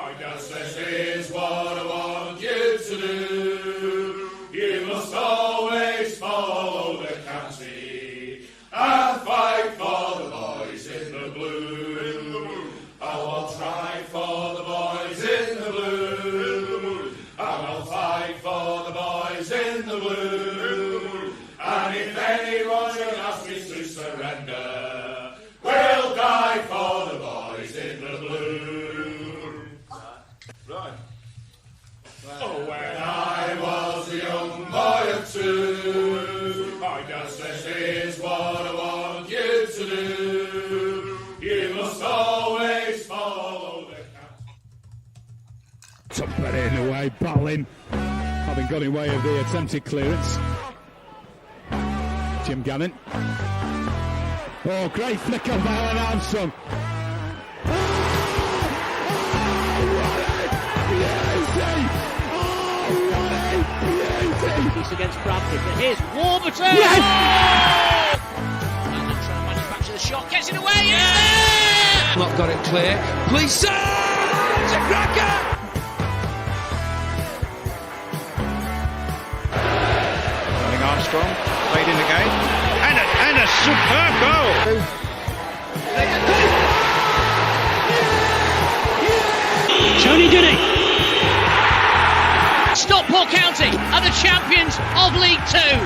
I guess this is what I want you to do. You must always follow the county and fight for the boys in the blue. I will try for the boys in the blue. I will fight for the boys in the blue. And if anyone should ask me to surrender, we'll die for the boys in the blue. Right. Oh, when I was a young boy of 2, I guess this is what I want you to do. You must always follow the county. Took that in away, battling, having got in way of the attempted clearance. Jim Gannon. Oh, great flick of Alan Armstrong. It's against Bradford, but here's Warburton! Yes! And then trying to manufacture the shot, gets it away, yeah! Not got it clear. Please, it's a cracker! Running Armstrong, played in the game, and a superb goal! Tony Dinning! Stockport County are the champions of League Two.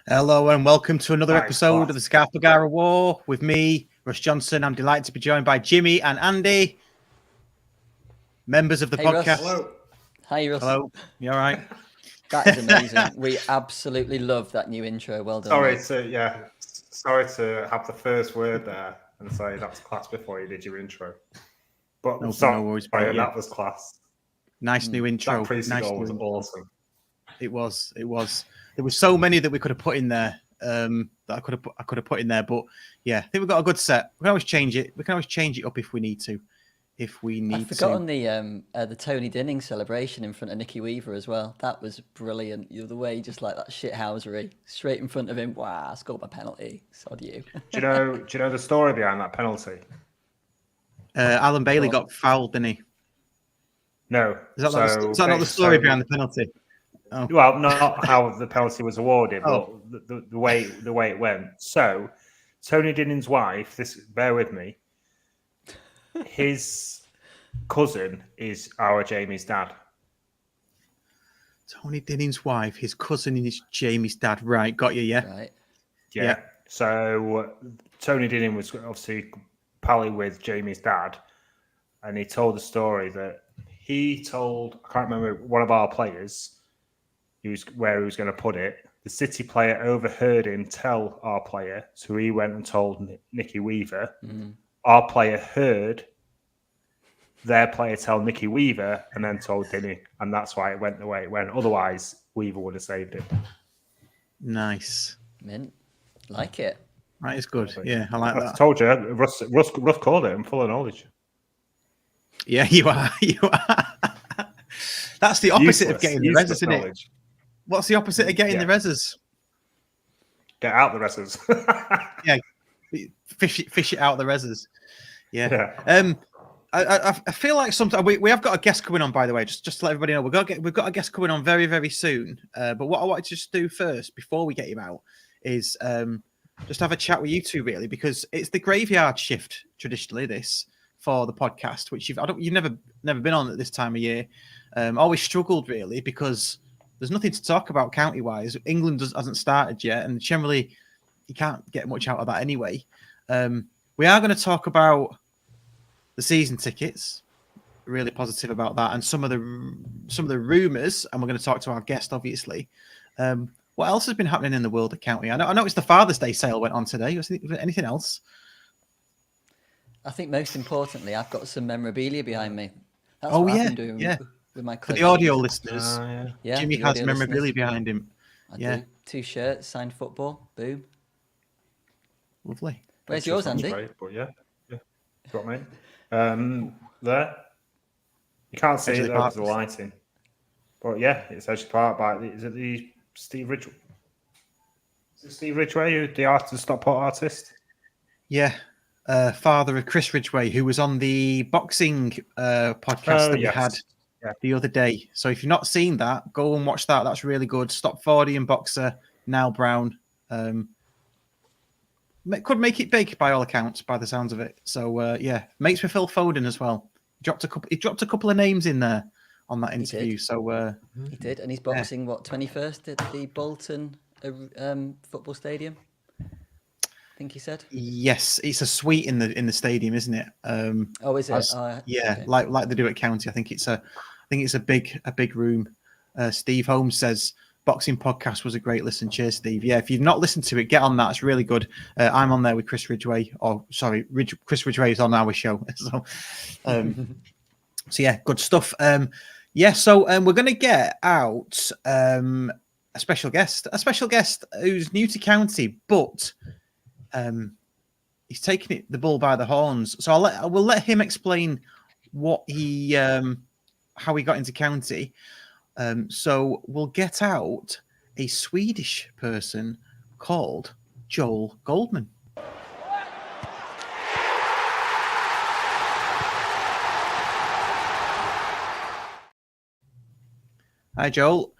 Hello and welcome to another episode of the Scarf Bagara War with me, Russ Johnson. I'm delighted to be joined by Jimmy and Andy, members of the podcast. Russ. Hello. Hi, Russ. Hello. You all right? That is amazing. We absolutely love that new intro. Well done. Sorry to have the first word there and say that was class before you did your intro. But no worries, that was class. Nice new intro. That pre-season goal was awesome. It was. There were so many that we could have put in there. That I could have put in there. But yeah, I think we've got a good set. We can always change it. We can always change it up if we need to. I forgot on the Tony Dinning celebration in front of Nicky Weaver as well. That was brilliant. The way just like that shithousery straight in front of him. Wow, scored by penalty. Sod you. Do you know the story behind that penalty? Alan Bailey got fouled, didn't he? No. Is that not the story behind the penalty? Oh. Well, not how the penalty was awarded, but the way it went. So, Tony Dinning's wife. Bear with me. His cousin is our Jamie's dad. Tony Dinning's wife, his cousin is Jamie's dad. Right, got you, yeah? Right. Yeah. So Tony Dinning was obviously pally with Jamie's dad, and he told the story that he told, I can't remember, one of our players where he was going to put it. The City player overheard him tell our player, so he went and told Nicky Weaver. Mm-hmm. Our player heard their player tell Nicky Weaver and then told Dinny, and that's why it went the way it went. Otherwise, Weaver would have saved it. Nice. Mint. Like it. Right, it's good. Yeah, I like that. I told you, Russ called it. I'm full of knowledge. Yeah, you are. You are. That's the opposite of getting the reses, isn't it? What's the opposite of getting the reses? Get out the reses. Yeah. Fish it out the reses. Yeah. I feel like sometimes we have got a guest coming on, by the way, just to let everybody know. We've got a guest coming on very, very soon. But what I wanted to just do first before we get him out is just have a chat with you two, really, because it's the graveyard shift traditionally, this for the podcast, which you've never been on at this time of year. Always struggled really because there's nothing to talk about county wise. England hasn't started yet, and generally you can't get much out of that anyway. We are going to talk about the season tickets. Really positive about that, and some of the rumours. And we're going to talk to our guest, obviously. What else has been happening in the world of county? I know it's the Father's Day sale went on today. Was there anything else? I think most importantly, I've got some memorabilia behind me. That's I've been doing with my for the audio listeners. Yeah, Jimmy has memorabilia behind him. I do. 2 shirts, signed football. Boom. Lovely. Where's yours, Andy? Great, but yeah. Got mine. There. You can't see it over the lighting. But yeah, it's actually part by. Is it the Steve Ridgewell? Is it Steve Ridgway, the Stockport artist? Yeah. Father of Chris Ridgway, who was on the boxing podcast that we had the other day. So if you've not seen that, go and watch that. That's really good. Stopfordian boxer, Niall Brown. Could make it big by all accounts, by the sounds of it. So mates with Phil Foden as well. He dropped a couple of names in there on that interview. He did, and he's boxing 21st at the Bolton football stadium. I think he said. Yes, it's a suite in the stadium, isn't it? Is it? Okay. Like they do at County. I think it's a big room. Steve Holmes says boxing podcast was a great listen. Cheers, Steve. Yeah, if you've not listened to it, get on that. It's really good. I'm on there with Chris Ridgway. Chris Ridgway is on our show. So yeah, good stuff. So we're going to get out a special guest who's new to County, but he's taking the bull by the horns. So we'll let him explain what how he got into County. So we'll get out a Swedish person called Joel Goldman. Hi, Joel.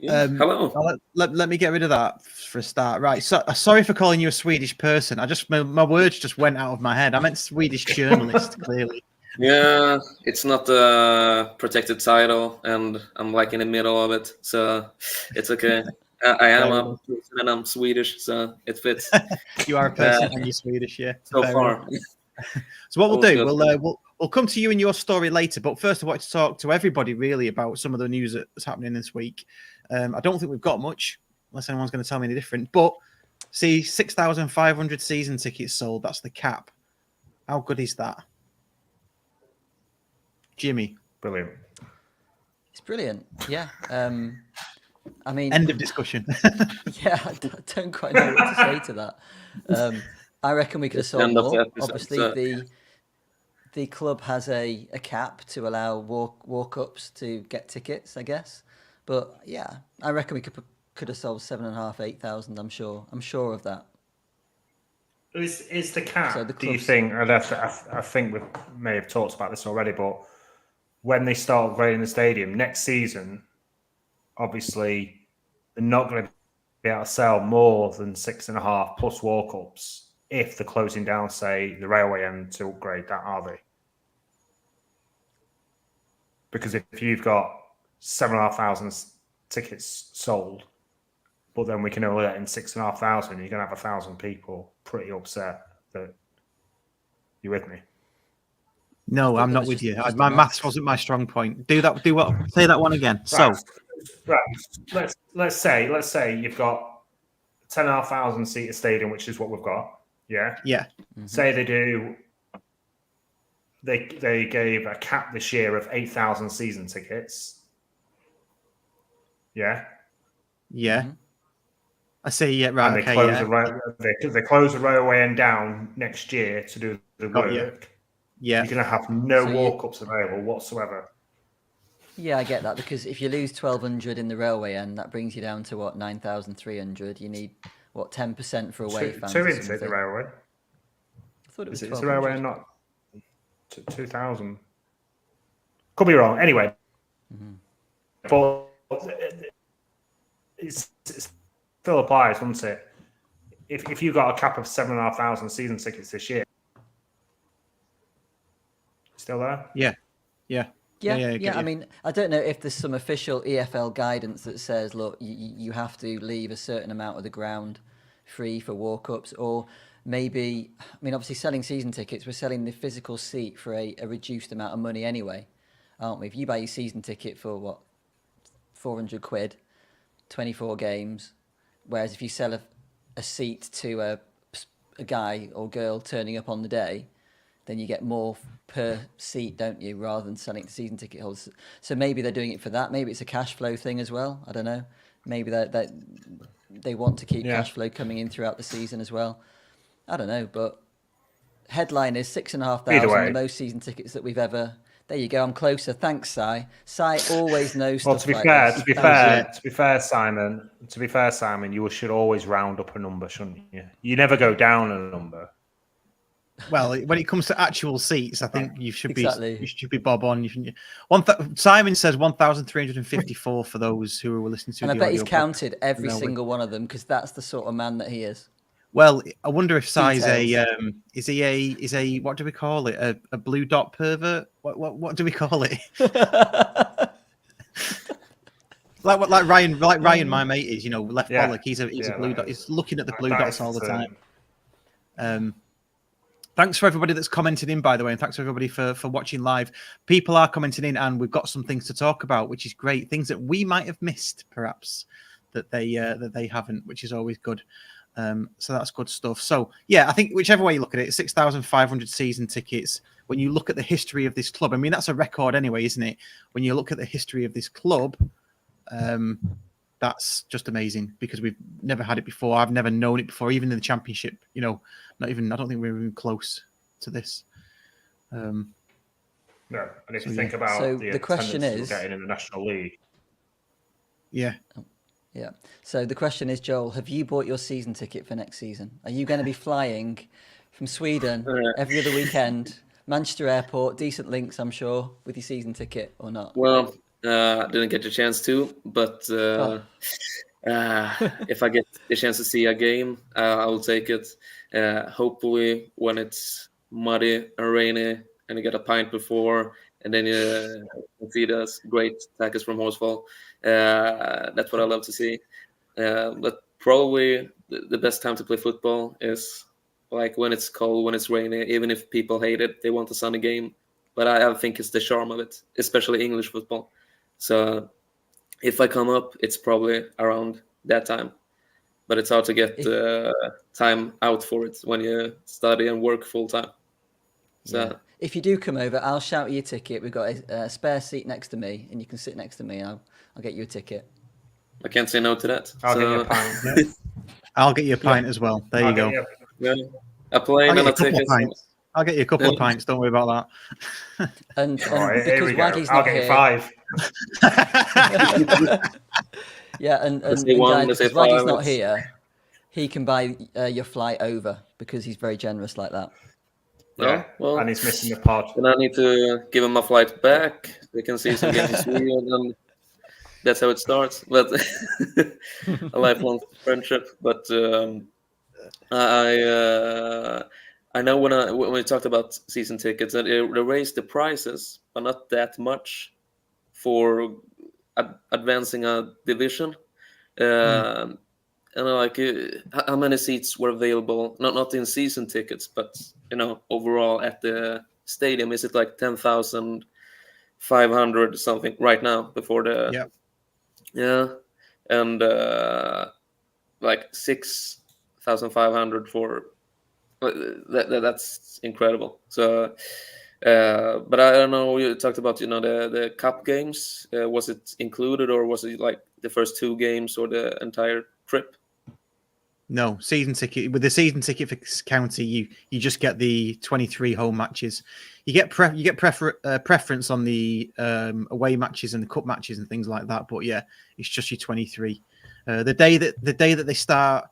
Hello. Let me get rid of that for a start. Right. So sorry for calling you a Swedish person. My words just went out of my head. I meant Swedish journalist, clearly. Yeah, it's not a protected title, and I'm like in the middle of it, so it's okay. I am a person and I'm Swedish, so it fits. You are a person and you're Swedish, yeah. So far. So what we'll do, we'll come to you and your story later. But first, I want to talk to everybody really about some of the news that's happening this week. I don't think we've got much, unless anyone's going to tell me any different. But see, 6,500 season tickets sold. That's the cap. How good is that? Jimmy. Brilliant. It's brilliant. Yeah. I mean, end of discussion. Yeah, I don't quite know what to say to that. I reckon we could have sold more. Obviously, the club has a cap to allow walk-ups to get tickets, I guess. But yeah, I reckon we could have sold 7,500, 8,000. I'm sure of that. Is the cap? So do you think? I think we may have talked about this already, but when they start grading the stadium next season, obviously they're not going to be able to sell more than 6.5 plus walk-ups if they're closing down, say, the railway end to upgrade that, are they? Because if you've got 7,500 tickets sold, but then we can only let in 6,500, you're going to have 1,000 people pretty upset that you're with me. No, I'm not with you. My maths wasn't my strong point. Say that one again. Right. Right. Let's say you've got 10,500 seater stadium, which is what we've got. Yeah. Yeah. Mm-hmm. Say they do. They gave a cap this year of 8,000 season tickets. Yeah. Yeah. Mm-hmm. I see. Yeah. Right. And they close the railway end down next year to do the work. Yeah. You're going to have no walk-ups available whatsoever. Yeah, I get that, because if you lose 1,200 in the railway end, that brings you down to, 9,300. You need, 10% for away fans? Two into the railway. I thought it was 1,200. It's the railway and not 2,000. Could be wrong. Anyway. Mm-hmm. But it still applies, doesn't it? If you got a cap of 7,500 season tickets this year, still there? Yeah. I mean, I don't know if there's some official EFL guidance that says, look, you have to leave a certain amount of the ground free for walk-ups, or maybe, I mean, obviously selling season tickets, we're selling the physical seat for a reduced amount of money anyway, aren't we? If you buy your season ticket for, 400 quid, 24 games, whereas if you sell a seat to a guy or girl turning up on the day, then you get more per seat, don't you, rather than selling to season ticket holders. So maybe they're doing it for that. Maybe it's a cash flow thing as well. I don't know. Maybe they want to keep cash flow coming in throughout the season as well. I don't know, but headline is 6,500, the most season tickets that we've ever There you go. I'm closer. Thanks, Si. Si always knows Well, stuff like this. to be fair, Simon, you should always round up a number, shouldn't you? You never go down a number. Well, when it comes to actual seats, I think you should be bob on. Simon says 1,354 for those who were listening to. And I the bet he's audio counted every single one of them because that's the sort of man that he is. Well, I wonder if Si's is he what do we call it? A blue dot pervert? What do we call it? like Ryan, my mate is, left bollock. He's a blue dot. He's looking at the blue dots all the time. Thanks for everybody that's commented in, by the way, and thanks for everybody for watching live. People are commenting in, and we've got some things to talk about, which is great. Things that we might have missed, perhaps, that they haven't, which is always good. So that's good stuff. So yeah, I think whichever way you look at it, 6,500 season tickets. When you look at the history of this club, I mean that's a record anyway, isn't it? When you look at the history of this club, that's just amazing because we've never had it before. I've never known it before, even in the Championship. Not even. I don't think we're even close to this. No, and if you think about the question is getting in the National League. Yeah. Yeah. So the question is, Joel, have you bought your season ticket for next season? Are you going to be flying from Sweden every other weekend, Manchester Airport, decent links, I'm sure, with your season ticket or not? Well, I didn't get the chance to, but if I get the chance to see a game, I will take it. Hopefully when it's muddy and rainy and you get a pint before and then you see those great tackles from Horsfall. That's what I love to see. But probably the best time to play football is like when it's cold, when it's rainy. Even if people hate it, they want a sunny game. But I think it's the charm of it, especially English football. So if I come up, it's probably around that time. But it's hard to get time out for it when you study and work full time. So. Yeah. If you do come over, I'll shout you a ticket. We've got a spare seat next to me, and you can sit next to me. I'll get you a ticket. I can't say no to that. I'll get you a pint. I'll get you a pint as well. There you go. A plane and a ticket. I'll get you a couple of pints. Don't worry about that. And right, because Waggy's not here, I'll get you 5. Yeah, and because Waggy's not here, he can buy your flight over because he's very generous like that. Yeah, well, and he's missing the pod. Then I need to give him my flight back. We can see some games in Sweden, and that's how it starts. But a lifelong friendship. But I know when we talked about season tickets, that they raised the prices, but not that much for advancing a division. And like how many seats were available? Not in season tickets, but overall at the stadium. Is it like 10,500 something right now before the? Yeah, and like 6,500 for. That's incredible. So, but I don't know. You talked about the cup games. Was it included or was it like the first 2 games or the entire trip? No, season ticket. With the season ticket for county, you just get the 23 home matches. You get preference on the away matches and the cup matches and things like that. But yeah, it's just your 23. The day that they start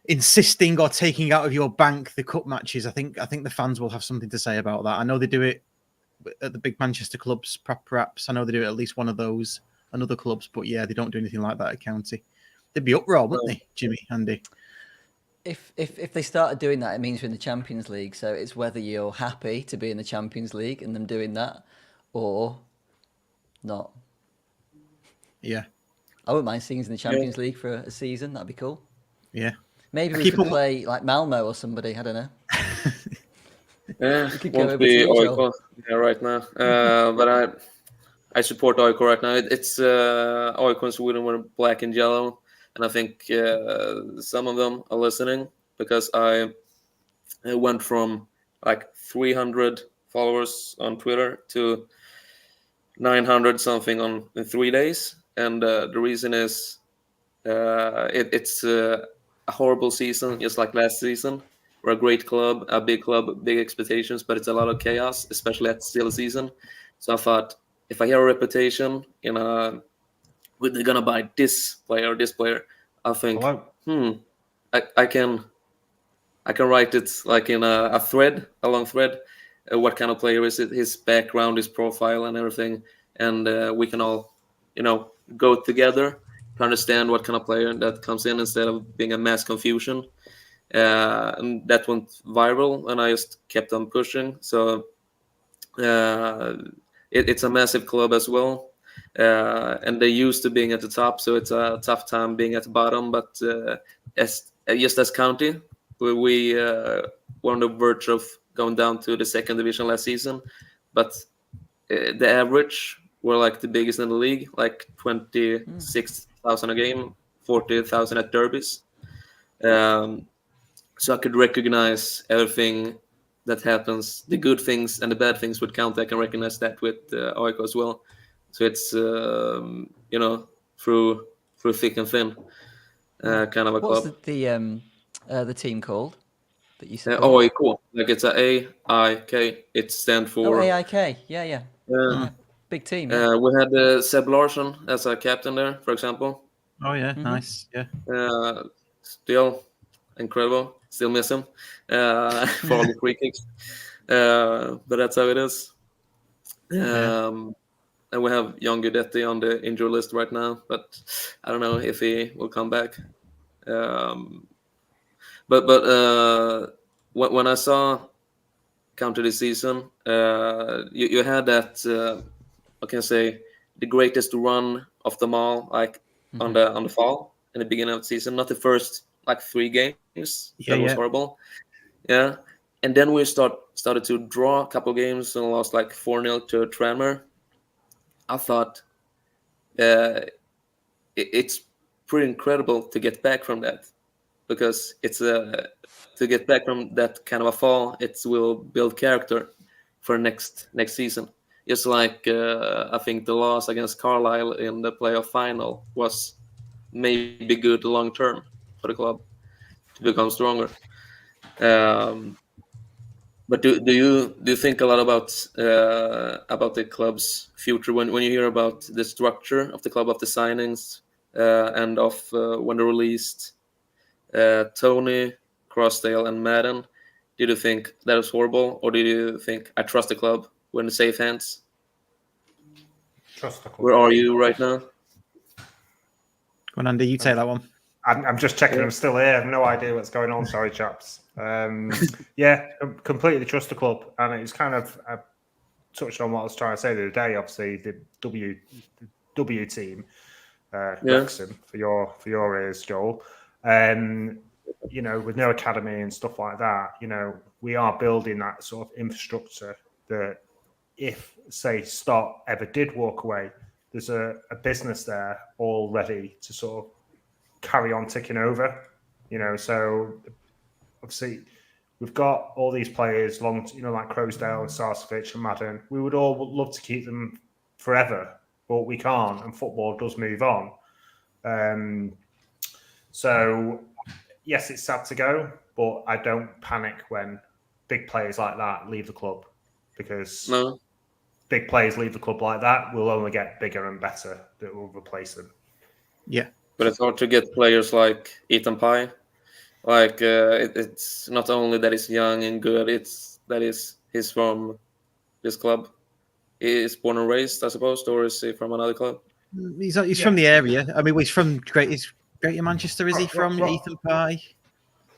insisting or taking out of your bank the cup matches, I think the fans will have something to say about that. I know they do it at the big Manchester clubs, perhaps. I know they do it at least one of those and other clubs, but yeah, they don't do anything like that at county. They'd be uproar, wouldn't they, Jimmy, Andy? If they started doing that, it means you're in the Champions League. So it's whether you're happy to be in the Champions League and them doing that, or not. Yeah, I wouldn't mind seeing us in the Champions League for a season. That'd be cool. Yeah, maybe we could play like Malmo or somebody. I don't know. Yeah, won't be Oiko right now. But I support Oiko right now. It's Oiko in Sweden were black and yellow, and I think some of them are listening because I went from like 300 followers on Twitter to 900 something in 3 days, and the reason is it's a horrible season, just like last season, we're a great club, a big club, big expectations, but it's a lot of chaos, especially at still season. So I thought, if I hear a reputation in a, they're gonna buy this player, I think, I can write it like in a thread, a long thread. What kind of player is it? His background, his profile, and everything, and we can all, go together to understand what kind of player that comes in instead of being a mass confusion. And that went viral, and I just kept on pushing. So it's a massive club as well, and they're used to being at the top, so it's a tough time being at the bottom. But as county, we were on the verge of going down to the second division last season, but the average were like the biggest in the league, like 26,000 a game, 40,000 at derbies. So I could recognize everything that happens, the good things and the bad things with County. I can recognize that with AIK as well. So it's through thick and thin, kind of a club. What's the team called that you said? AIK, like it's AIK. It stands for AIK. Yeah. Big team. Yeah. We had Seb Larsson as a captain there, for example. Oh yeah, nice. Yeah. Still incredible. Still miss him for all the free kicks. But that's how it is. And we have Jan Guidetti on the injury list right now, but I don't know if he will come back. But when I saw County this season, you had that I can say the greatest run of them all, like on the fall in the beginning of the season, not the first like 3 games. That was horrible. Yeah. And then we started to draw a couple games and lost like 4-0 to Tranmere. I thought it's pretty incredible to get back from that, because it's to get back from that kind of a fall, it will build character for next season. Just like I think the loss against Carlisle in the playoff final was maybe good long term for the club to become stronger. But do you think a lot about the club's future when you hear about the structure of the club, of the signings, and of when they released Tony, Crossdale, and Madden? Did you think that was horrible, or did you think I trust the club? We're in safe hands? Trust the club. Where are you right now? Go on, Andy, you take that one. I'm just checking. I'm still here. I have no idea what's going on. Sorry, chaps. Completely trust the club. And it's kind of touched on what I was trying to say the other day. Obviously, the W team, Wrexham, for your ears, Joel. With no academy and stuff like that, we are building that sort of infrastructure that if, say, Stott ever did walk away, there's a business there all ready to sort of carry on ticking over. So obviously we've got all these players long, like Crosdale and Sarcevic and Madden. We would all love to keep them forever, but we can't, and football does move on. So yes, it's sad to go, but I don't panic when big players like that leave the club, because big players leave the club like that, will only get bigger and better that will replace them. Yeah. But it's hard to get players like Ethan Pye. Like it's not only that he's young and good; it's that he's from this club. He's born and raised, I suppose, or is he from another club? He's from the area. I mean, he's from Greater Manchester. Is he from Ethan Pye?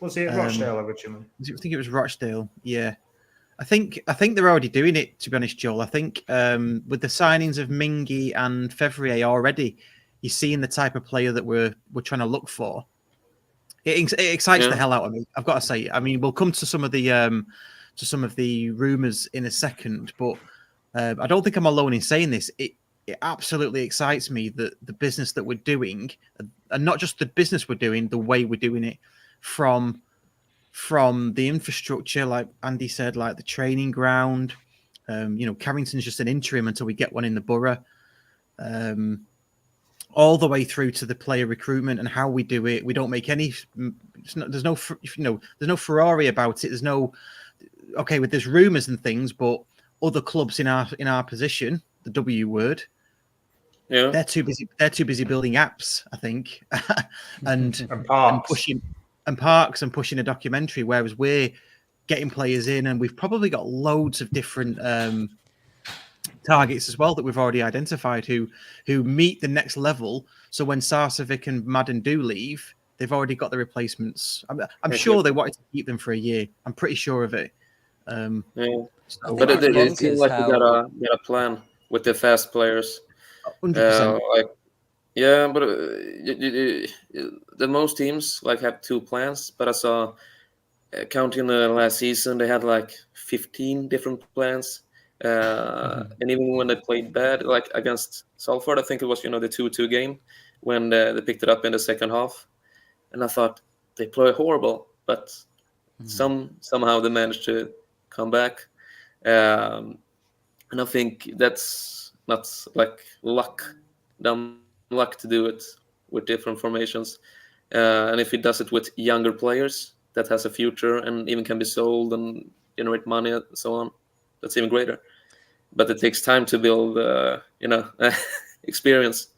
Was he at Rochdale originally? I think it was Rochdale. Yeah, I think they're already doing it. To be honest, Joel, I think with the signings of Mingy and Fevrier already, you're seeing the type of player that we're trying to look for. It excites the hell out of me, I've got to say. I mean, we'll come to some of the rumours in a second, but I don't think I'm alone in saying this. It absolutely excites me that the business that we're doing, and not just the business we're doing, the way we're doing it, from the infrastructure, like Andy said, like the training ground. Carrington's just an interim until we get one in the borough. all the way through to the player recruitment and how we do it. We don't make any. There's no Ferrari about it. There's no there's rumours and things, but other clubs in our position, the W word, they're too busy. They're too busy building apps, I think, and pushing a documentary. Whereas we're getting players in, and we've probably got loads of different targets as well that we've already identified who meet the next level. So when Sarcevic and Madden do leave, they've already got the replacements. I'm sure they wanted to keep them for a year. I'm pretty sure of it. But it seems like we got a plan with the fast players. 100%. But the most teams have 2 plans. But I saw, counting the last season, they had 15 different plans. And even when they played bad, against Salford, I think it was the 2-2 game when they picked it up in the second half, and I thought they play horrible, but somehow they managed to come back, and I think that's not luck to do it with different formations, and if he does it with younger players that has a future and even can be sold and generate money and so on, that's even greater. But it takes time to build, experience.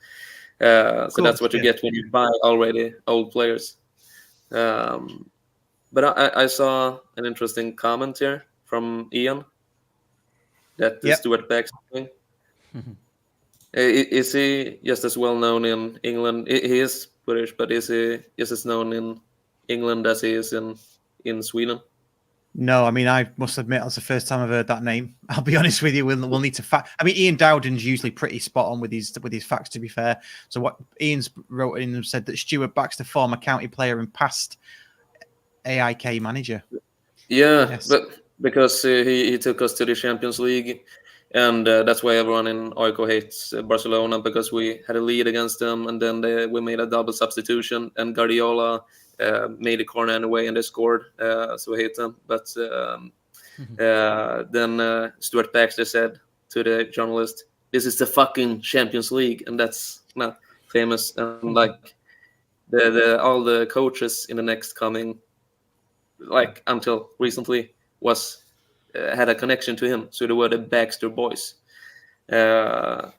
So that's what you get when you buy already old players. But I saw an interesting comment here from Ian that Stuart Peck's doing. Is he just as well known in England? He is British, but is he just as known in England as he is in Sweden? No, I mean, I must admit, that's the first time I've heard that name. I'll be honest with you. We'll need to fact. I mean, Ian Dowden's usually pretty spot on with his facts, to be fair. So what Ian's wrote in and said that Stuart Baxter, former county player and past AIK manager. Yeah, yes. But because he took us to the Champions League, and that's why everyone in AIK hates Barcelona, because we had a lead against them, and then we made a double substitution, and Guardiola made a corner anyway, and they scored, so we hate them. But then Stuart Baxter said to the journalist, "This is the fucking Champions League," and that's not famous. And all the coaches in the next coming, until recently, was had a connection to him, so they were the Baxter boys. So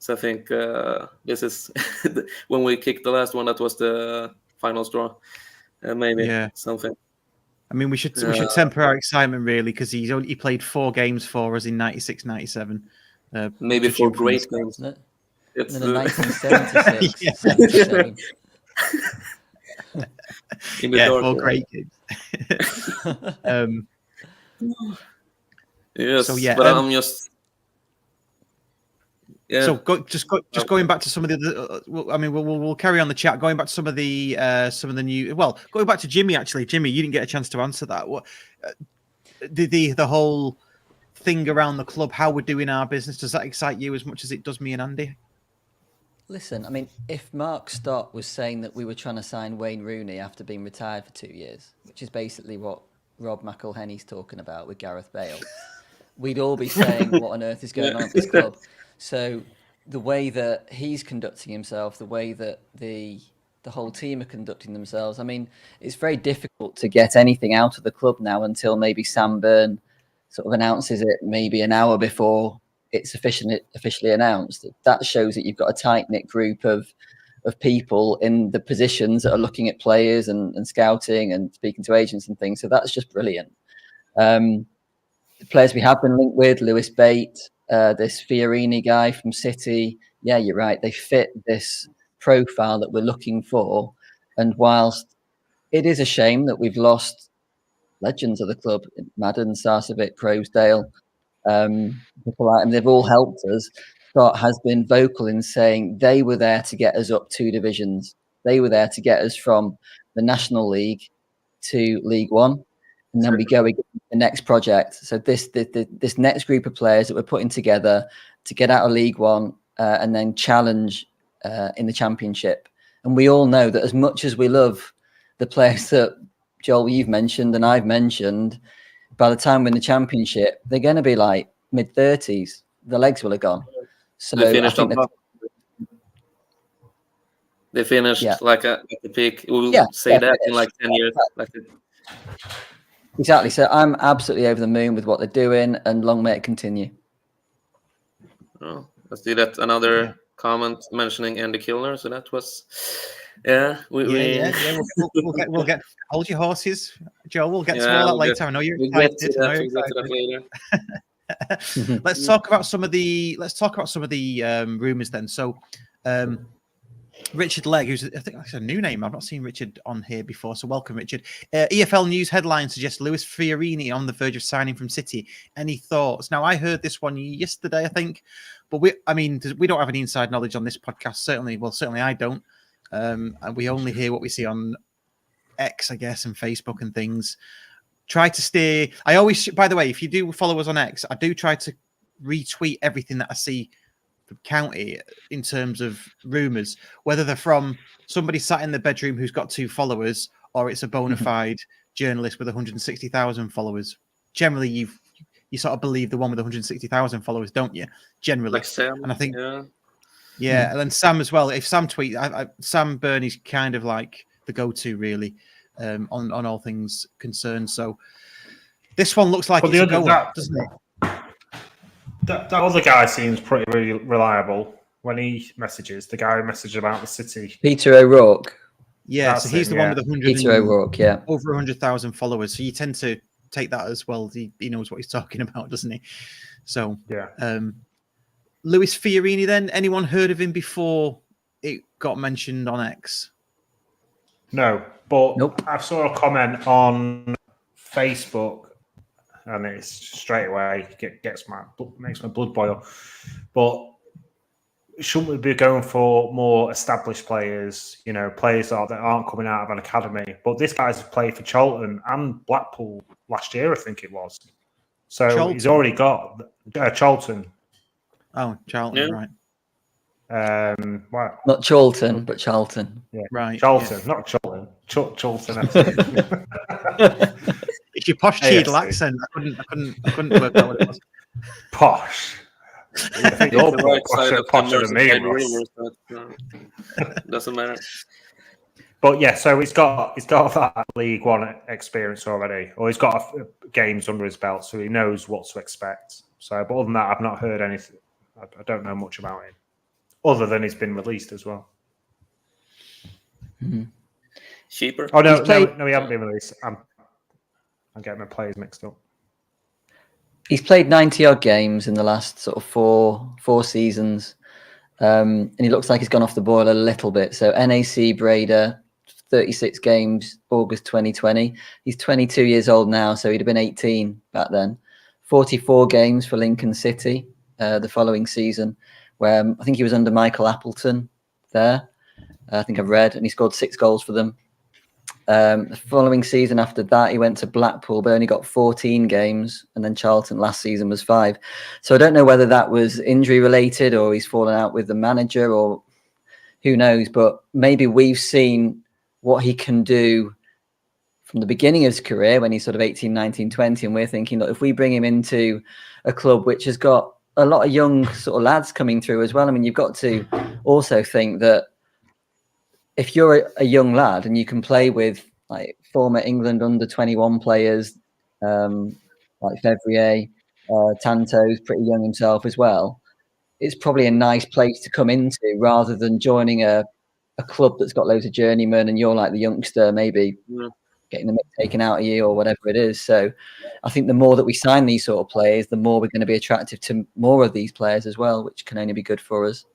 I think this is when we kicked the last one, that was the final straw, maybe something. I mean, we should temper our excitement, really, because he played 4 games for us in 96, 97. Maybe 4 great games. It's in 1976. 77. Yeah, 4 great games. Yes, so yeah, but I'm just. Yeah. So going back to some of the other, I mean, we'll carry on the chat. Going back to some of the new. Well, going back to Jimmy, actually, Jimmy, you didn't get a chance to answer that. What the whole thing around the club, how we're doing our business, does that excite you as much as it does me and Andy? Listen, I mean, if Mark Stott was saying that we were trying to sign Wayne Rooney after being retired for 2 years, which is basically what Rob McElhenney's talking about with Gareth Bale, we'd all be saying, what on earth is going on at this club? So the way that he's conducting himself, the way that the whole team are conducting themselves, I mean, it's very difficult to get anything out of the club now until maybe Sam Byrne sort of announces it maybe an hour before it's officially announced. That shows that you've got a tight-knit group of people in the positions that are looking at players and scouting and speaking to agents and things. So that's just brilliant. The players we have been linked with, Lewis Bate, this Fiorini guy from City. Yeah, you're right. They fit this profile that we're looking for. And whilst it is a shame that we've lost legends of the club, Madden, Sarcevic, Croasdale, people like, and they've all helped us. Scott has been vocal in saying they were there to get us up 2 divisions. They were there to get us from the National League to League One. And then we go again to the next project. So this next group of players that we're putting together to get out of League One and then challenge in the Championship. And we all know that as much as we love the players that, Joel, you've mentioned and I've mentioned, by the time we're in the Championship, they're going to be like mid-30s. The legs will have gone. So they finished on top. They finished like at the peak. We'll say that in like 10 years. Exactly. So I'm absolutely over the moon with what they're doing, and long may it continue. Oh, let's do that. Another comment mentioning Andy Kilner. So that was, we'll get. Hold your horses, Joe. We'll get to all that later. I know you're excited. Let's talk about some of the rumors then. So, Richard Legg, who's I think that's a new name. I've not seen Richard on here before, so welcome, Richard. EFL News headline suggests Luis Fiorini on the verge of signing from City. Any thoughts? Now, I heard this one yesterday, I think, but we don't have any inside knowledge on this podcast. Certainly I don't. And we only hear what we see on X, I guess, and Facebook and things. Try to stay. I always, by the way, if you do follow us on X, I do try to retweet everything that I see from County in terms of rumours, whether they're from somebody sat in the bedroom who's got 2 followers, or it's a bona fide journalist with 160,000 followers. Generally, you sort of believe the one with 160,000 followers, don't you? Generally, like Sam, and I think, and then Sam as well. If Sam tweets, Sam Burney's kind of like the go-to really on all things concerned. So this one looks like it's a goer, doesn't it? That other guy seems pretty reliable when he messages. The guy who messaged about the City, Peter O'Rourke. Yeah, so he's the one with 100. Peter O'Rourke, over 100,000 followers. So you tend to take that as well. He knows what he's talking about, doesn't he? So Luis Fiorini. Then, anyone heard of him before it got mentioned on X? No, but nope. I saw a comment on Facebook. And it's straight away makes my blood boil. But shouldn't we be going for more established players? Players that aren't coming out of an academy. But this guy's played for Charlton and Blackpool last year, I think it was. So Charlton. He's already got Charlton. Oh, Charlton, right? Wow. Not Charlton, but Charlton. Yeah, right. Charlton, not Charlton. Charlton. It's your posh Cheadle accent. I couldn't work out what it was. Posh. I think you're posher than me, doesn't matter. But yeah, so he's got that League One experience already, or he's got games under his belt, so he knows what to expect. So, but other than that, I've not heard anything. I don't know much about him, other than he's been released as well. Cheaper? Oh no, he hasn't been released. I'm getting my players mixed up. He's played 90-odd games in the last sort of four seasons, and he looks like he's gone off the boil a little bit. So NAC Breda, 36 games, August 2020. He's 22 years old now, so he'd have been 18 back then. 44 games for Lincoln City the following season, where I think he was under Michael Appleton there. I think I've read, and he scored 6 goals for them. The following season after that, he went to Blackpool, but only got 14 games, and then Charlton last season was 5. So I don't know whether that was injury related or he's fallen out with the manager or who knows, but maybe we've seen what he can do from the beginning of his career when he's sort of 18, 19, 20, and we're thinking, look, if we bring him into a club which has got a lot of young sort of lads coming through as well, I mean, you've got to also think that if you're a young lad and you can play with like former England under 21 players, like Fevrier, Tanto's pretty young himself as well, it's probably a nice place to come into rather than joining a club that's got loads of journeymen and you're like the youngster, maybe getting the mick taken out of you or whatever it is. So I think the more that we sign these sort of players, the more we're going to be attractive to more of these players as well, which can only be good for us.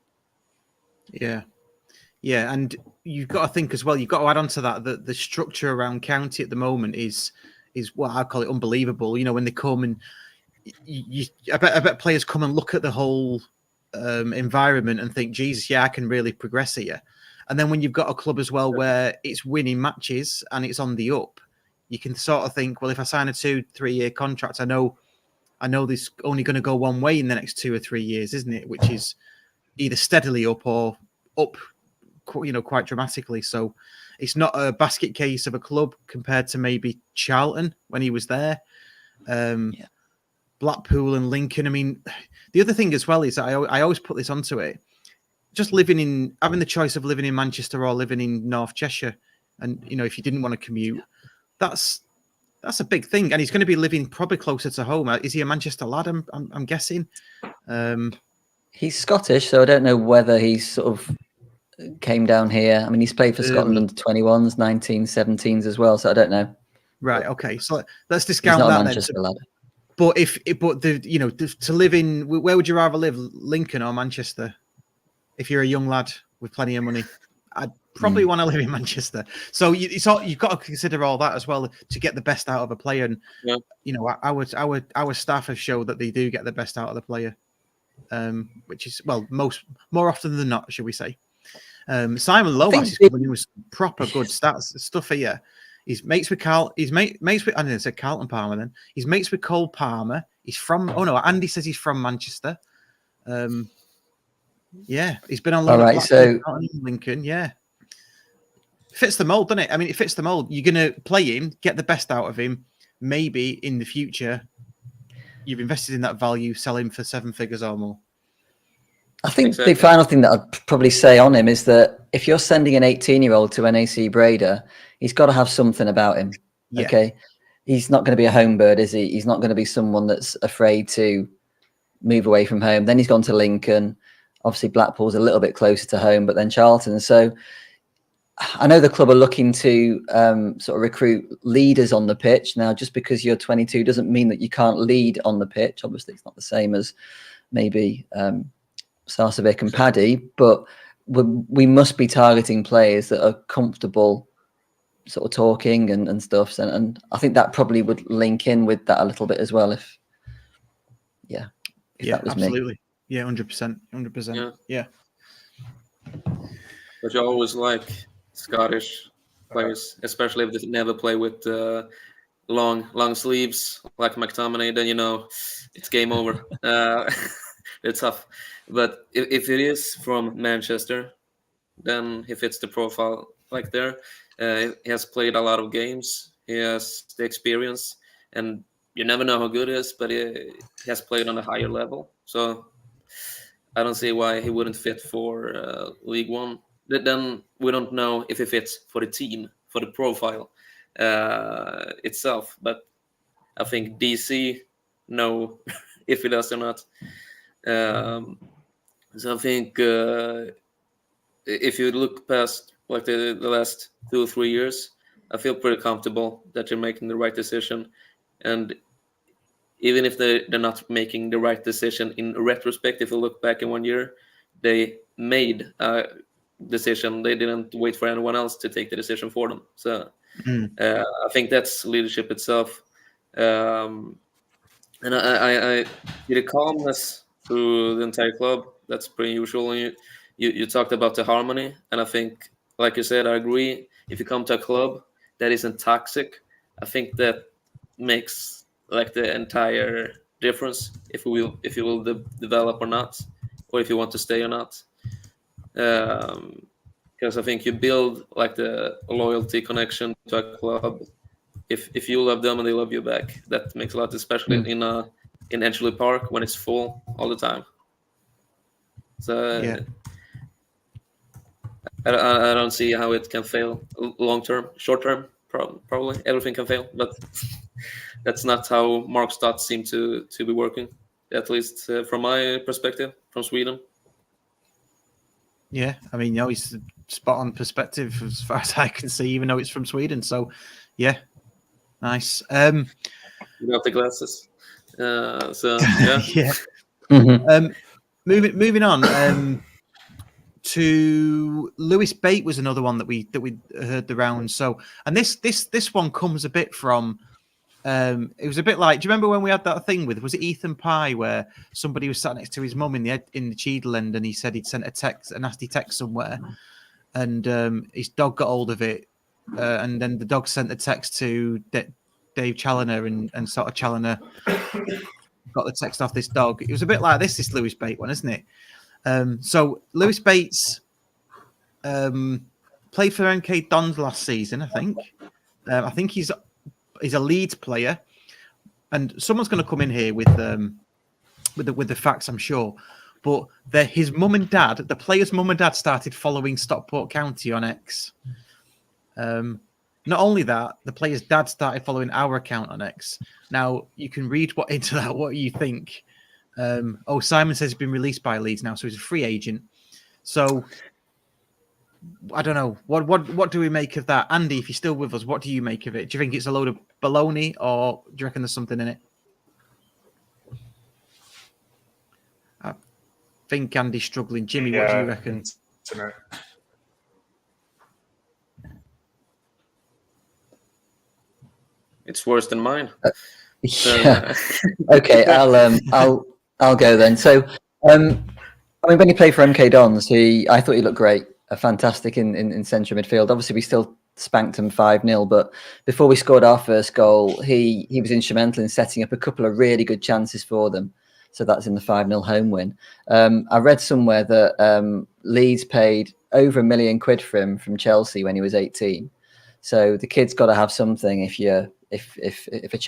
Yeah. Yeah, and you've got to think as well, you've got to add on to that the structure around County at the moment is what I call it unbelievable. When they come and I bet players come and look at the whole environment and think, Jesus, yeah, I can really progress here. And then when you've got a club as well where it's winning matches and it's on the up, you can sort of think, well, if I sign a 2-3 year contract, I know this only going to go one way in the next 2 or 3 years, isn't it? Which is either steadily up or up, quite dramatically. So it's not a basket case of a club compared to maybe Charlton when he was there. Blackpool and Lincoln. I mean, the other thing as well is I always put this onto it. just having the choice of living in Manchester or living in North Cheshire, and if you didn't want to commute, that's a big thing. And he's going to be living probably closer to home. Is he a Manchester lad? I'm guessing. He's Scottish, so I don't know whether he's sort of came down here. I mean, he's played for Scotland under 21s, 1917s as well. So I don't know. Right. Okay. So let's discount he's not that a Manchester lad. But to live in, where would you rather live, Lincoln or Manchester? If you're a young lad with plenty of money, I'd probably want to live in Manchester. So you've got to consider all that as well to get the best out of a player. And our staff have showed that they do get the best out of the player, which is more often than not, should we say? Simon Lomas is coming in with proper good stuff here. He's mates with Carl. He's mates with. I didn't say Carlton Palmer. Then he's mates with Cole Palmer. He's from. Oh no, Andy says he's from Manchester. Yeah, he's been on loan at Lincoln. Yeah, fits the mold, doesn't it? I mean, it fits the mold. You're gonna play him, get the best out of him. Maybe in the future, you've invested in that value, sell him for 7 figures or more. I think the final thing that I'd probably say on him is that if you're sending an 18-year-old to NAC Breda, he's got to have something about him. Yeah. Okay, he's not going to be a home bird, is he? He's not going to be someone that's afraid to move away from home. Then he's gone to Lincoln. Obviously, Blackpool's a little bit closer to home, but then Charlton. So I know the club are looking to sort of recruit leaders on the pitch. Now, just because you're 22 doesn't mean that you can't lead on the pitch. Obviously, it's not the same as maybe Sarcevic and Paddy, but we must be targeting players that are comfortable sort of talking and stuff. And I think that probably would link in with that a little bit as well. If that was absolutely. Me. Yeah, 100%. Yeah. But you always like Scottish players, especially if they never play with long sleeves like McTominay. Then it's game over. It's tough. But if it is from Manchester, then he fits the profile like there. He has played a lot of games. He has the experience, and you never know how good he is, but he has played on a higher level. So I don't see why he wouldn't fit for League One. Then we don't know if he fits for the team, for the profile itself. But I think DC know if he does or not. So I think if you look past like the last 2 or 3 years, I feel pretty comfortable that you're making the right decision. And even if they're not making the right decision in retrospect, if you look back in 1 year, they made a decision. They didn't wait for anyone else to take the decision for them. So I think that's leadership itself. And I see the calmness through the entire club. That's pretty usual. You talked about the harmony, and I think, like you said, I agree. If you come to a club that isn't toxic, I think that makes like the entire difference if you will develop or not, or if you want to stay or not. Because I think you build like the loyalty connection to a club. If you love them and they love you back, that makes a lot, especially in Edgeley Park when it's full all the time. So I don't see how it can fail long term. Short term, probably everything can fail, but that's not how Mark's thoughts seem to be working, at least from my perspective, from Sweden. Yeah, I mean, he's spot on perspective as far as I can see, even though it's from Sweden. So, yeah, nice. You got the glasses. So yeah. Yeah. Moving on to Lewis Bate was another one that we heard the round. So, and this one comes a bit from. It was a bit like, do you remember when we had that thing with, was it Ethan Pye, where somebody was sat next to his mum in the Cheadle end, and he said he'd sent a nasty text somewhere, and his dog got hold of it, and then the dog sent the text to Dave Challoner, and sort of Challoner got the text off this dog. It was a bit like this Lewis Bate one, isn't it? So Lewis Bates played for MK Dons last season, I think. I think he's a Leeds player, and someone's going to come in here with the facts, I'm sure. but his mum and dad, the player's mum and dad, started following Stockport County on X. Not only that, the player's dad started following our account on X. Now, you can read into that what you think. Simon says he's been released by Leeds now, so he's a free agent. So, I don't know. What do we make of that? Andy, if you're still with us, what do you make of it? Do you think it's a load of baloney, or do you reckon there's something in it? I think Andy's struggling. Jimmy, what do you reckon? It's worse than mine. Yeah. Okay, I'll go then. So, when he played for MK Dons, I thought he looked great, fantastic in central midfield. Obviously, we still spanked him 5-0, but before we scored our first goal, he was instrumental in setting up a couple of really good chances for them. So that's in the 5-0 home win. I read somewhere that Leeds paid over £1 million for him from Chelsea when he was 18. So the kid's got to have something if a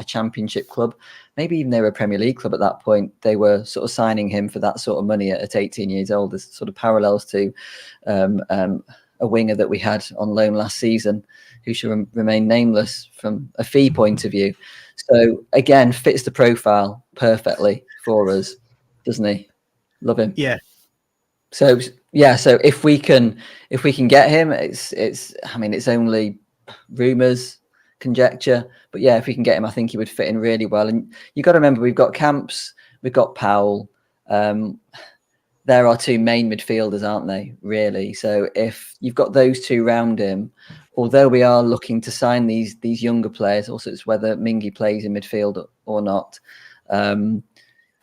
championship club, maybe even they were a Premier League club at that point, they were sort of signing him for that sort of money at 18 years old. There's sort of parallels to a winger that we had on loan last season who should remain nameless from a fee point of view. So again, fits the profile perfectly for us, doesn't he? Love him. Yeah. So if we can get him, it's only rumours, conjecture, but yeah, if we can get him, I think he would fit in really well. And you got to remember, we've got Camps, we've got Powell. They're our two main midfielders, aren't they? Really. So if you've got those two round him, although we are looking to sign these younger players, also it's whether Mingy plays in midfield or not.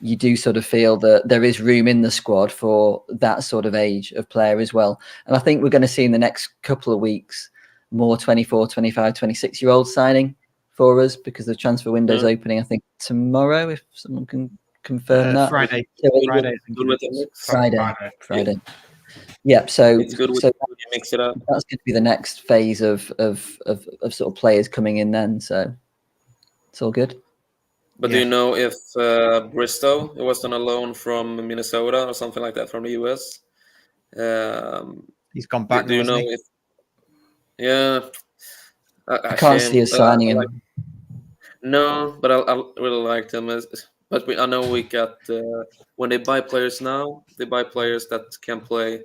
You do sort of feel that there is room in the squad for that sort of age of player as well. And I think we're going to see in the next couple of weeks more 24, 25, 26-year-olds signing for us because the transfer window's opening, I think, tomorrow, if someone can confirm that. Friday. Friday. Yeah, so it's good when you mix it up. That's going to be the next phase of sort of players coming in then. So it's all good. But do you know if Bristow was on a loan from Minnesota or something like that from the US? He's gone back. Do you know if? Yeah, I can't see us signing him. No, but I really liked him. But I know we got when they buy players now, they buy players that can play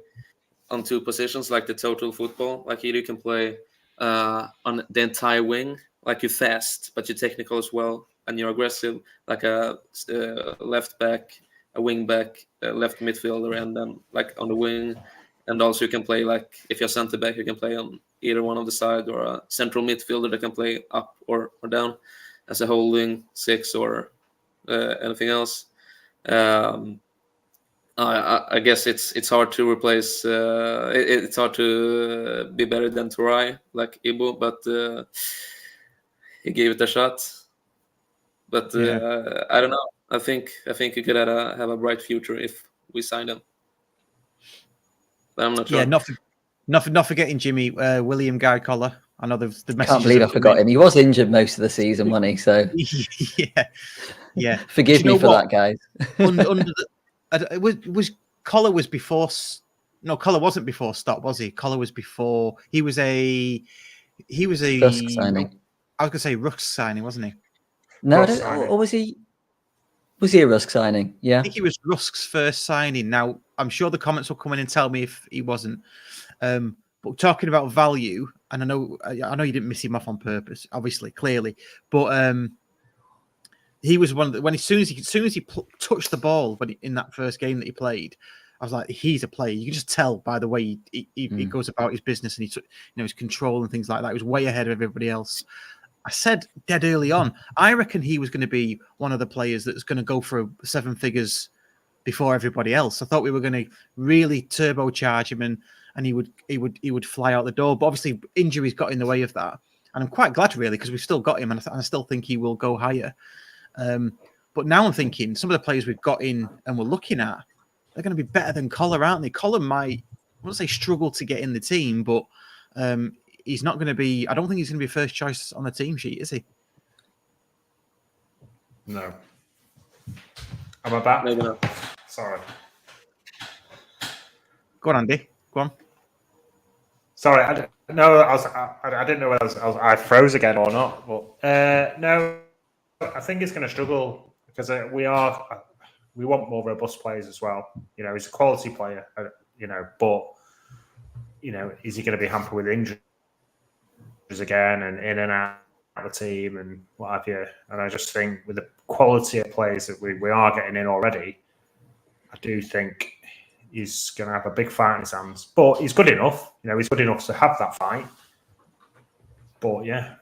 on two positions, like the total football. Like you can play on the entire wing, like you're fast, but you're technical as well, and you're aggressive, like a left back, a wing back, a left midfielder, and then like on the wing. And also you can play like if you're center back, you can play on either one of the side, or a central midfielder that can play up or down as a holding six or anything else. I guess it's hard to replace. It's hard to be better than Turai, like Ibu, but he gave it a shot. But I don't know. I think he could have a bright future if we sign him. But I'm not sure. Yeah, not forgetting Jimmy, William Guy Collar. I know the message. Can't believe I forgot him. He was injured most of the season, wasn't he? So yeah. Forgive me for that, guys. was Collar was before? No, Collar wasn't before Stop, was he? Collar was before. He was a Rusk signing. I was gonna say Rusk signing, wasn't he? No, or was he? Was he a Rusk signing? Yeah, I think he was Rusk's first signing. Now, I'm sure the comments will come in and tell me if he wasn't. But talking about value, and I know you didn't miss him off on purpose, obviously, clearly, but he was one of the, as soon as he touched the ball in that first game that he played, I was like, he's a player. You can just tell by the way he goes about his business, and he took his control and things like that. He was way ahead of everybody else. I said dead early on, I reckon he was going to be one of the players that's going to go for 7 figures before everybody else. I thought we were going to really turbocharge him and he would fly out the door. But obviously injuries got in the way of that. And I'm quite glad really, because we've still got him and I still think he will go higher. But now I'm thinking some of the players we've got in and we're looking at, they're going to be better than Collar, aren't they? Collar might, I won't say struggle to get in the team, but he's not going to be, I don't think he's going to be first choice on the team sheet, is he? No. Am I back? Maybe not. Sorry. Go on, Andy. Go on. Sorry, I didn't know whether I froze again or not. But no, I think it's going to struggle because we want more robust players as well. He's a quality player. But is he going to be hampered with injuries again and in and out of the team and what have you? And I just think with the quality of players that we are getting in already, I do think he's going to have a big fight in his hands. But he's good enough. He's good enough to have that fight. But yeah.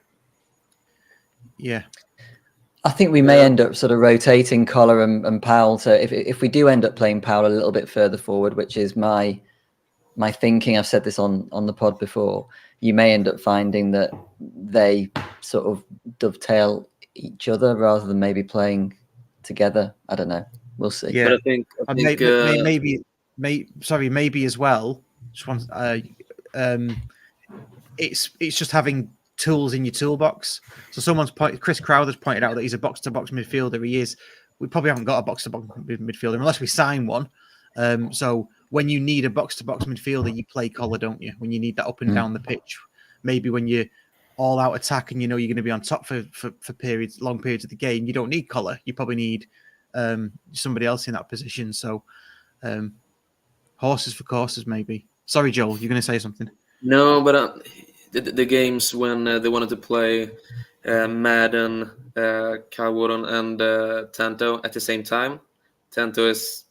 I think we may end up sort of rotating Collar and Powell. So if we do end up playing Powell a little bit further forward, which is my thinking, I've said this on the pod before, you may end up finding that they sort of dovetail each other rather than maybe playing together. I don't know. We'll see. Yeah, but I think maybe as well. Just one, it's just having tools in your toolbox. So Chris Crowder's pointed out that he's a box-to-box midfielder. He is. We probably haven't got a box-to-box midfielder unless we sign one. So when you need a box-to-box midfielder, you play Collar, don't you? When you need that up and down the pitch, maybe when you're all out attack and you're going to be on top for long periods of the game, you don't need Collar. You probably need somebody else in that position. So horses for courses, maybe. Sorry, Joel, you're going to say something? No, but the games when they wanted to play Madden, Kyle Wooden, and Tanto at the same time. Tanto his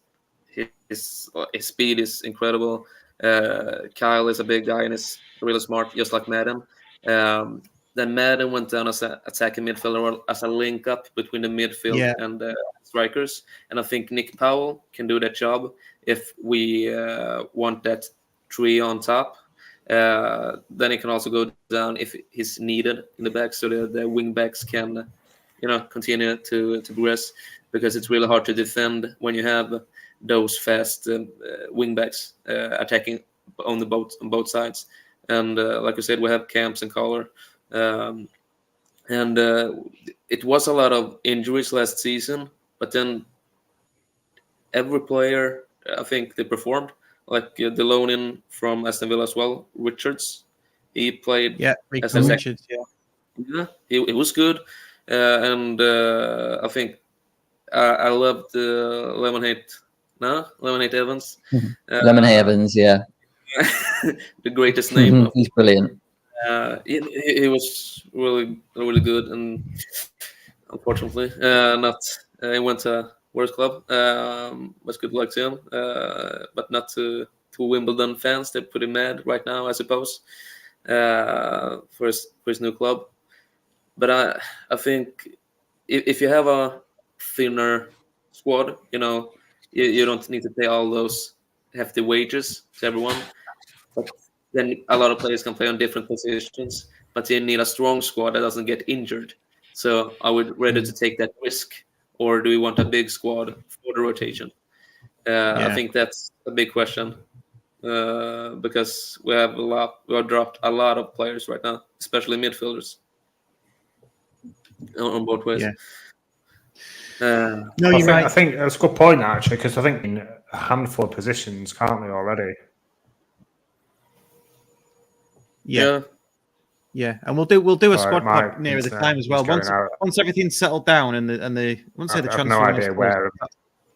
speed is incredible. Kyle is a big guy and is really smart, just like Madden. Then Madden went down as an attacking midfielder, as a link up between the midfield and strikers. And I think Nick Powell can do that job if we want that three on top. Then he can also go down if he's needed in the back, so the wing backs can, continue to progress, because it's really hard to defend when you have those fast wing backs attacking on both sides. And like I said, we have Camps and Collar. And it was a lot of injuries last season, but then every player, I think they performed. Like the loan-in from Aston Villa as well, Richards. He played as a Richards, yeah, he was good. And I think I loved Lemonade Evans. Lemonade Evans, yeah. The greatest name. He's brilliant. He was really, really good, and unfortunately, he went to worst club. Was good luck to him, but not to Wimbledon fans. They're pretty mad right now, I suppose, for his new club. But I think if you have a thinner squad, you don't need to pay all those hefty wages to everyone. But then a lot of players can play on different positions, but you need a strong squad that doesn't get injured. So I would rather to take that risk, or do we want a big squad for the rotation? I think that's a big question, because we have dropped a lot of players right now, especially midfielders on both ways. No, I think that's a good point actually, because I think in a handful of positions, can't they already? Yeah, and we'll do a squad pod nearer the time as well. Once everything's settled down and the once the transfer, no idea where.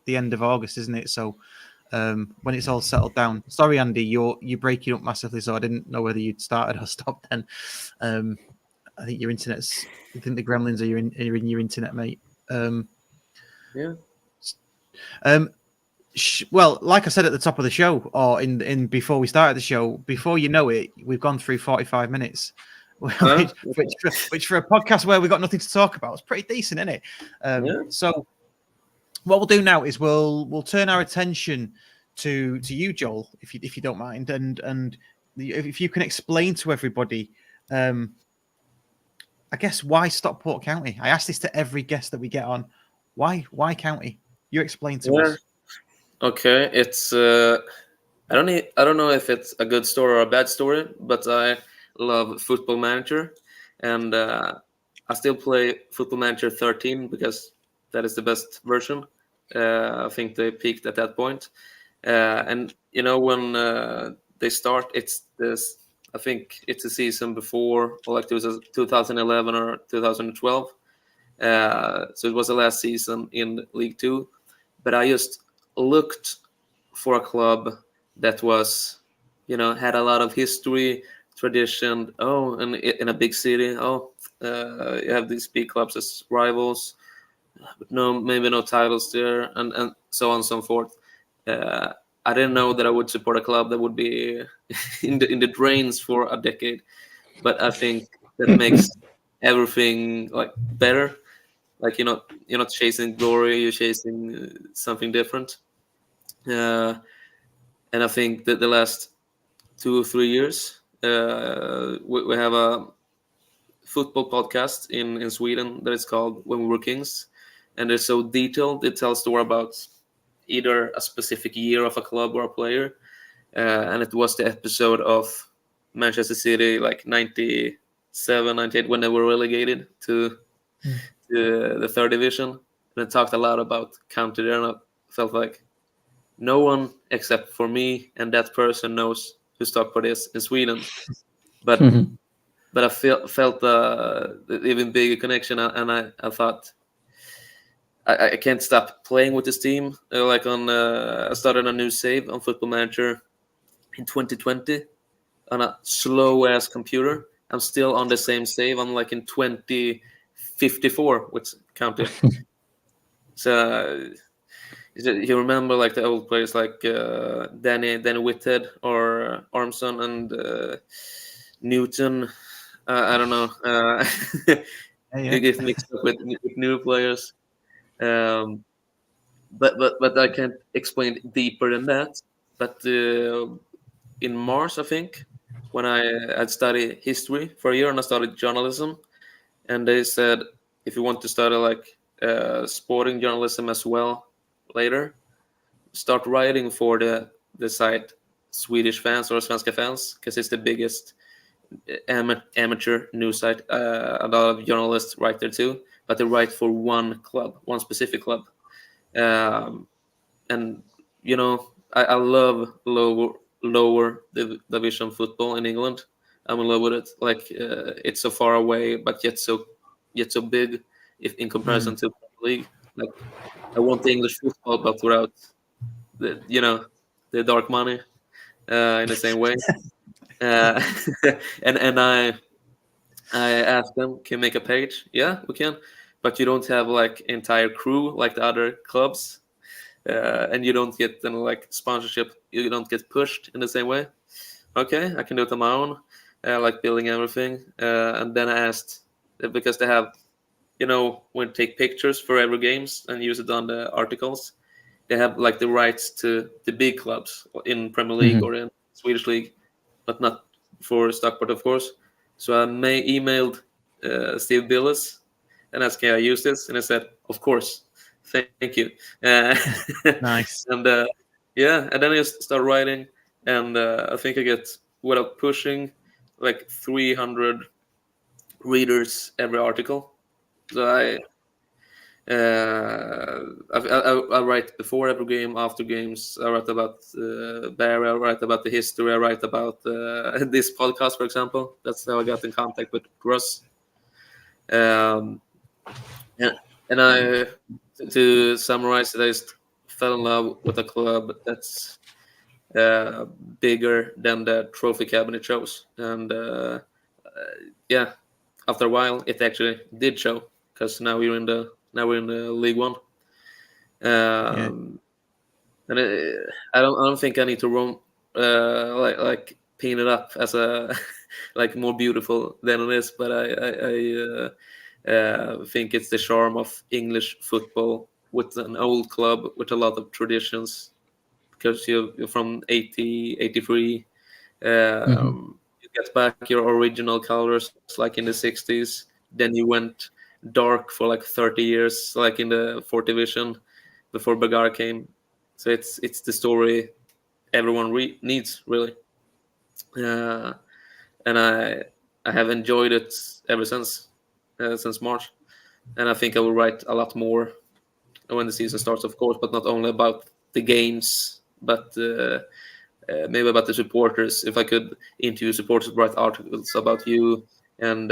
The end of August, isn't it? So when it's all settled down. Sorry, Andy, you're breaking up massively, so I didn't know whether you'd started or stopped. Then I think your internet's. I think the gremlins are in your internet, mate. Well, like I said at the top of the show, or in before we started the show, before you know it, we've gone through 45 minutes, which for a podcast where we've got nothing to talk about, is pretty decent, isn't it? So what we'll do now is we'll turn our attention to you, Joel, if you don't mind, and if you can explain to everybody, I guess, why Stockport County. I ask this to every guest that we get on. Why County? You explain to us. Okay, it's I don't know if it's a good story or a bad story, but I love Football Manager, and I still play Football Manager 13 because that is the best version. I think they peaked at that point, And when they start, it's this. I think it's a season before, or like it was 2011 or 2012. So it was the last season in League Two, but I just looked for a club that was, had a lot of history, tradition. Oh, and in a big city. Oh, you have these big clubs as rivals, but maybe no titles there, and so on and so forth. I didn't know that I would support a club that would be in the drains for a decade, but I think that makes everything like better. Like you're not chasing glory, you're chasing something different. And I think that the last 2 or 3 years, we have a football podcast in Sweden that is called When We Were Kings, and they're so detailed. It tells story about either a specific year of a club or a player, and it was the episode of Manchester City, like 97, 98, when they were relegated to the third division, and it talked a lot about county there, and I felt like no one except for me and that person knows who Stockport is in Sweden, but I felt the even bigger connection, and I thought I can't stop playing with this team. I started a new save on Football Manager in 2020 on a slow ass computer. I'm still on the same save. I'm like in 2054 with county. So you remember like the old players like Danny Whithead or Armstrong and Newton. I don't know. You get mixed up with new players. But I can't explain deeper than that. But in March, I think, when I'd studied history for a year and I started journalism, and they said if you want to study like sporting journalism as well later, start writing for the site Swedish Fans or Svenska Fans, because it's the biggest amateur news site. A lot of journalists write there too, but they write for one specific club. And I love lower division football in England. I'm in love with it. Like it's so far away, but yet so big if in comparison to the league. Like I want the English football, but without the dark money in the same way. And I asked them, can you make a page? Yeah, we can, but you don't have like entire crew like the other clubs, and you don't get like sponsorship. You don't get pushed in the same way. Okay, I can do it on my own, like building everything. And then I asked, because they have, when you take pictures for every games and use it on the articles, they have like the rights to the big clubs in Premier League or in Swedish League, but not for Stockport, of course. So I emailed Steve Billis and asked, can I use this? And I said, of course. Thank you. Nice. And and then I just start writing, and I think I get, without pushing, like 300 readers every article. So I write before every game, after games. I write about Barry. I write about the history. I write about this podcast, for example. That's how I got in contact with Russ. And I, to summarize it, I just fell in love with a club that's bigger than the trophy cabinet shows. And after a while, it actually did show, because now we're in the League One. And I don't think I need to roam like paint it up as a like more beautiful than it is, but I think it's the charm of English football with an old club with a lot of traditions, because you're from 80, 83. You get back your original colors like in the 60s. Then you went dark for like 30 years, like in the 4th division before Bagar came. So it's the story everyone needs, really. And I have enjoyed it ever since March. And I think I will write a lot more when the season starts, of course, but not only about the games but maybe about the supporters. If I could interview supporters, write articles about you, and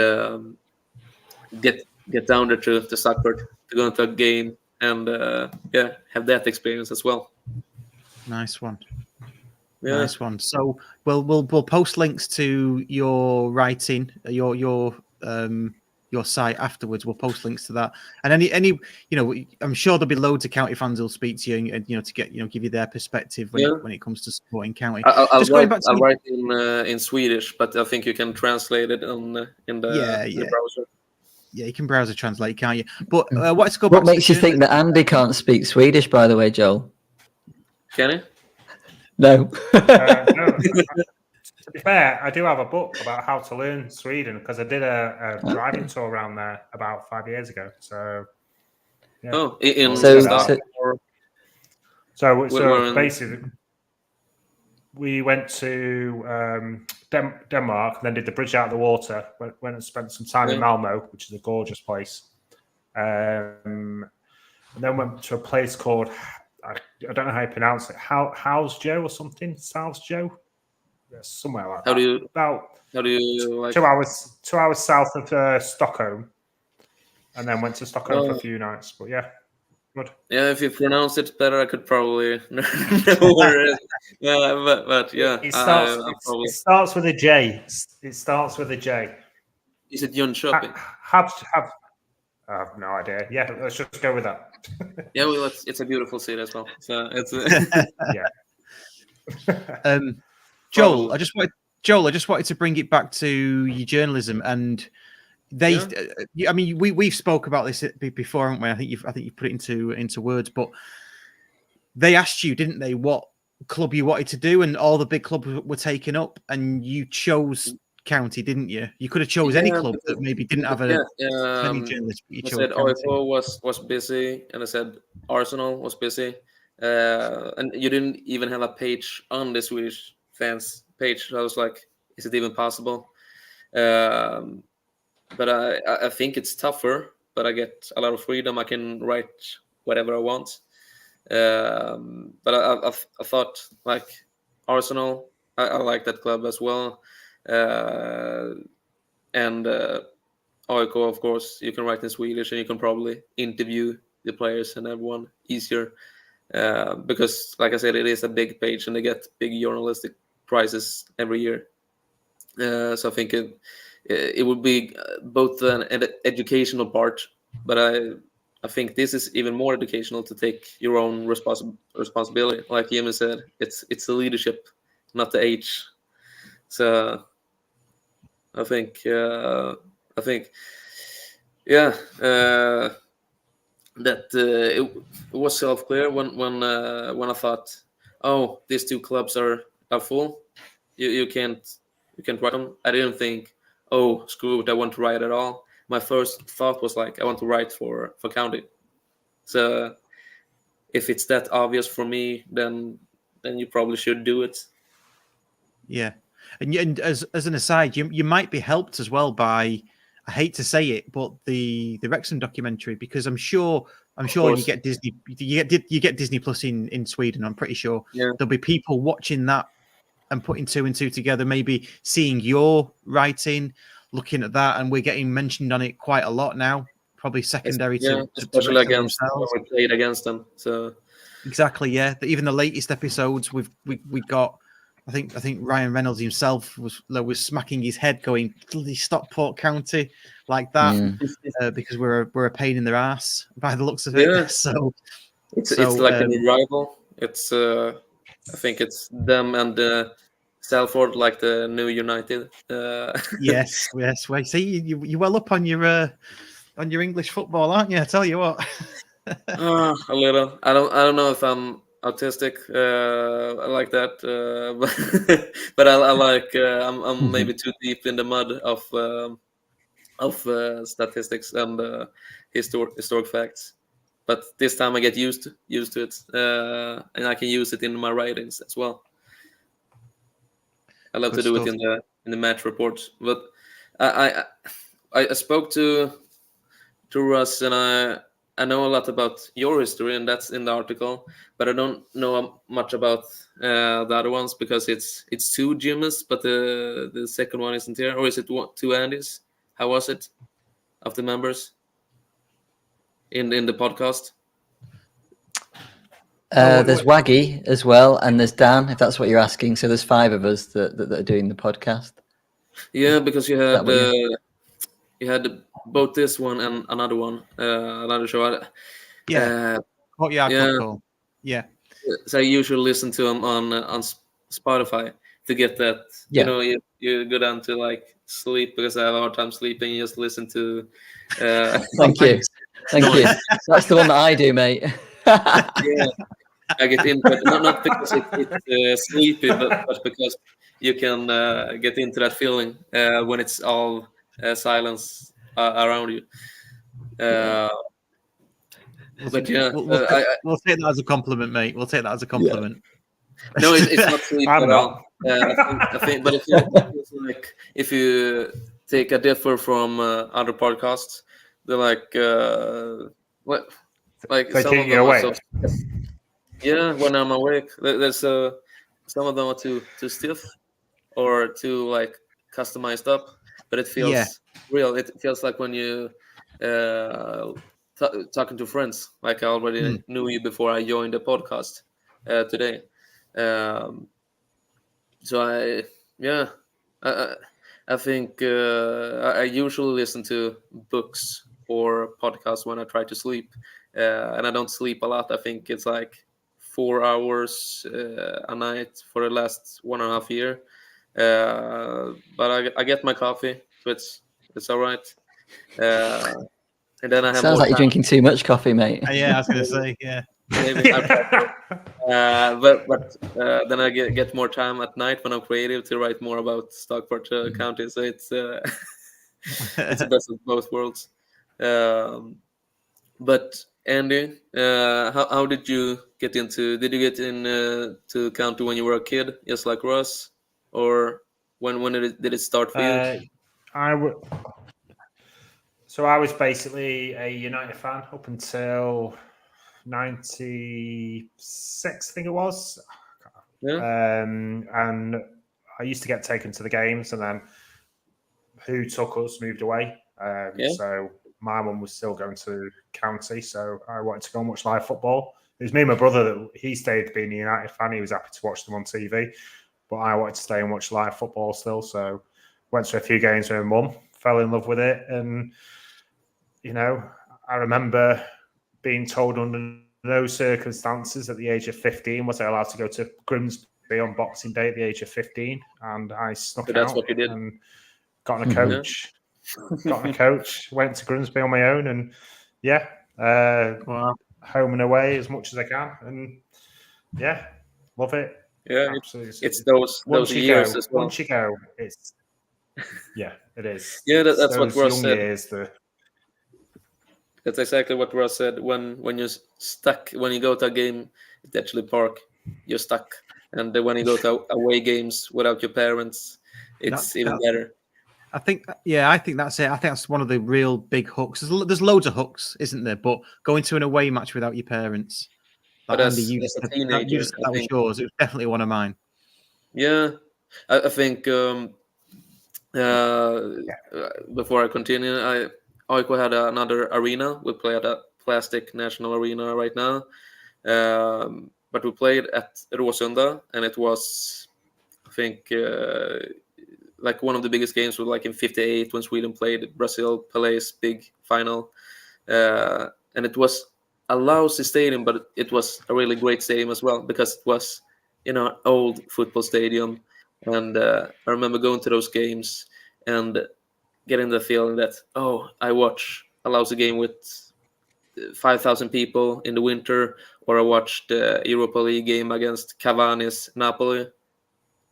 get down there to Stockport to go into a game and have that experience as well. Nice one. Yeah. Nice one. So we'll post links to your writing, your site afterwards. We'll post links to that, and any I'm sure there'll be loads of county fans who'll speak to you and to get give you their perspective when it comes to supporting county. I'll write in Swedish, but I think you can translate it in the browser. Yeah, you can browser translate, can't you? But what makes you think that Andy can't speak Swedish, by the way, Joel? Can he? No. No. To be fair, I do have a book about how to learn Sweden because I did a driving tour around there about 5 years ago. So, yeah. Oh, so basically, we went to Denmark, then did the bridge out of the water. Went and spent some time in Malmo, which is a gorgeous place, and then went to a place called I don't know how you pronounce it. How's Joe or something? South Joe? Yeah, somewhere like that. How do you like 2 hours? 2 hours south of Stockholm, and then went to Stockholm for a few nights. But yeah, good. Yeah, if you pronounce it better, I could probably know where it is. Yeah, but yeah, it starts with a J. It starts with a J. Is it Jönköping? I have no idea. Yeah, let's just go with that. Yeah, well, it's a beautiful city as well. So it's yeah. Joel, I just wanted to bring it back to your journalism, and they. I mean, we've spoke about this before, haven't we? I think you've put it into words, but they asked you, didn't they, what club you wanted to do, and all the big clubs were taken up, and you chose County, didn't you? You could have chose any club that maybe didn't have any journalists. But you I chose said County. OFO was busy, and I said Arsenal was busy, and you didn't even have a page on the Swedish fans page. So I was like, is it even possible? But I think it's tougher, but I get a lot of freedom. I can write whatever I want. But I thought like Arsenal, I like that club as well. And AIK, of course, you can write in Swedish and you can probably interview the players and everyone easier. Because, like I said, it is a big page and they get big journalistic prizes every year. So I think it would be both an educational part, but I think this is even more educational to take your own responsibility. Like Jimmy said, it's the leadership, not the age. So I think that it was self-clear when I thought, oh, these two clubs are full. You can't write them. I didn't think, oh, screw it, I want to write at all. My first thought was like, I want to write for County. So if it's that obvious for me, then you probably should do it. Yeah. And as an aside, you might be helped as well by, I hate to say it, but the Wrexham documentary, because I'm sure you get Disney, you get Disney Plus in Sweden. I'm pretty sure there'll be people watching that and putting two and two together, maybe seeing your writing, looking at that, and we're getting mentioned on it quite a lot now. Probably secondary to especially against when we played against them. So exactly, yeah. Even the latest episodes, we got. I think Ryan Reynolds himself was smacking his head, going bloody Stockport County like that because we're a pain in their ass by the looks of it. Yeah. So it's like a new rival. It's I think it's them and Salford, like the new United. Yes. Well, see, you well up on your English football, aren't you? I tell you what. A little. I don't know if I'm autistic I like that, but I like I'm maybe too deep in the mud of statistics and historic facts. But this time I get used to it, and I can use it in my writings as well. I love to do it in the match reports. But I spoke to Russ, and I know a lot about your history, and that's in the article, but I don't know much about the other ones because it's 2 Jimmys, but the second one isn't here, or is it 2 Andys? How was it of the members in the podcast? There's Waggy as well, and there's Dan, if that's what you're asking. So there's 5 of us that are doing the podcast. Yeah, because you had both this one and another one, another show. Cool. Yeah. So I usually listen to them on Spotify to get that. Yeah. You know, you go down to like sleep because I have a hard time sleeping. You just listen to. Thank you. That's the one that I do, mate. Yeah, I get into it not because it's sleepy, but because you can get into that feeling when it's all silence around you. But yeah, we'll take that as a compliment, mate. We'll take that as a compliment. Yeah. No, it's not sleep at all. I think, but if you take a differ from other podcasts, they're like they some keep of you them awake. are yeah, when I'm awake, there's some of them are too stiff or too like customized up, but it feels real. It feels like when you talking to friends. Like I already knew you before I joined the podcast today. So I think I usually listen to books or podcasts when I try to sleep, and I don't sleep a lot. I think it's like 4 hours a night for the last 1.5 years. But I get my coffee, so it's all right. And then I have Sounds like you're drinking too much coffee, mate. Yeah, I was going to say, yeah. Maybe. But then I get more time at night when I'm creative to write more about Stockport County. So it's it's the best of both worlds. But Andy, how did you get into? Did you get in to county when you were a kid, just like Russ, or when did it start for you? So I was basically a United fan up until 96, I think it was. Yeah. And I used to get taken to the games, and then who took us moved away. So my mum was still going to county, so I wanted to go and watch live football. It was me and my brother that he stayed being a United fan. He was happy to watch them on TV, but I wanted to stay and watch live football still. So went to a few games with my mum, fell in love with it, and I remember being told under no circumstances at the age of 15 was I allowed to go to Grimsby on Boxing Day at the age of 15, and I snuck that's out what you did. and got in a coach. Got in a coach, went to Grimsby on my own, and home and away as much as I can, and love it. Yeah, absolutely. It's those years as well. Once you go, it's it is. Yeah, that's what Russ said. Years, That's exactly what Russ said. When you're stuck, when you go to a game at Etchley Park, you're stuck. And when you go to away games without your parents, it's even better. I think that's it. I think that's one of the real big hooks. There's loads of hooks, isn't there? But going to an away match without your parents, but Andy, you just that was yours. It was definitely one of mine. Yeah, I think before I continue, Oiko had another arena. We play at a plastic national arena right now, but we played at Råsunda, and it was, I think, like one of the biggest games was like in '58 when Sweden played Brazil, Pelé's big final, and it was a lousy stadium, but it was a really great stadium as well because it was an old football stadium, and I remember going to those games and getting the feeling that I watch a lousy game with 5,000 people in the winter, or I watched the Europa League game against Cavani's Napoli.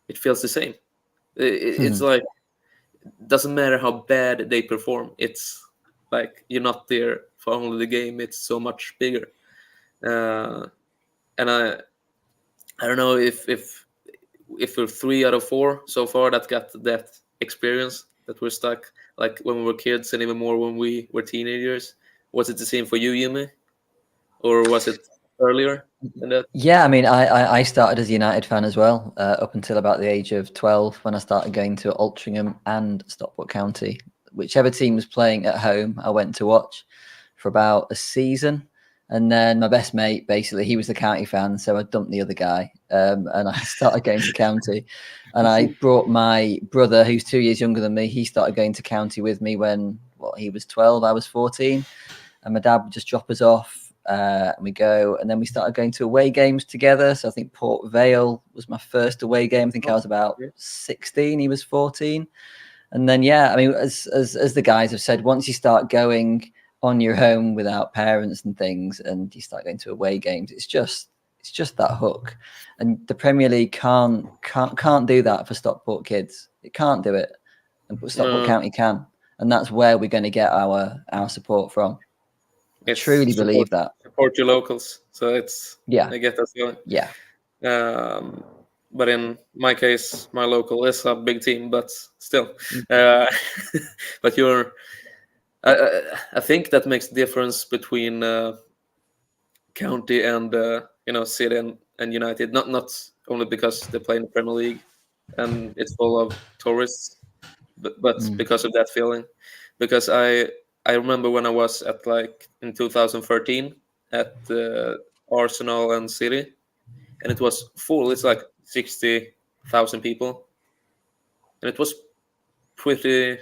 It feels the same. It's like, doesn't matter how bad they perform. It's like you're not there for only the game. It's so much bigger. And I don't know if we're 3 out of 4 so far that got that experience, that we're stuck like when we were kids, and even more when we were teenagers. Was it the same for you, Jimmy, or was it earlier than that? Yeah, I mean, I started as a United fan as well, up until about the age of 12 when I started going to Altrincham and Stockport County. Whichever team was playing at home, I went to watch for about a season. And then my best mate, basically, he was the county fan, so I dumped the other guy, and I started going to county. And I brought my brother, who's 2 years younger than me. He started going to county with me when he was 12, I was 14. And my dad would just drop us off, and we go. And then we started going to away games together. So I think Port Vale was my first away game. I think I was about 16. He was 14. And then, yeah, I mean, as the guys have said, once you start going on your own without parents and things, and you start going to away games, it's just that hook. And the Premier League can't do that for Stockport kids. It can't do it, and Stockport County can, and that's where we're going to get our support from. I truly believe that. Support your locals. So it's I get that feeling. Yeah. But in my case, my local is a big team, but still, but you're. I think that makes the difference between county and city and United. Not only because they play in the Premier League and it's full of tourists, but because of that feeling. Because I remember when I was at in 2013 at Arsenal and City, and it was full. It's 60,000 people, and it was pretty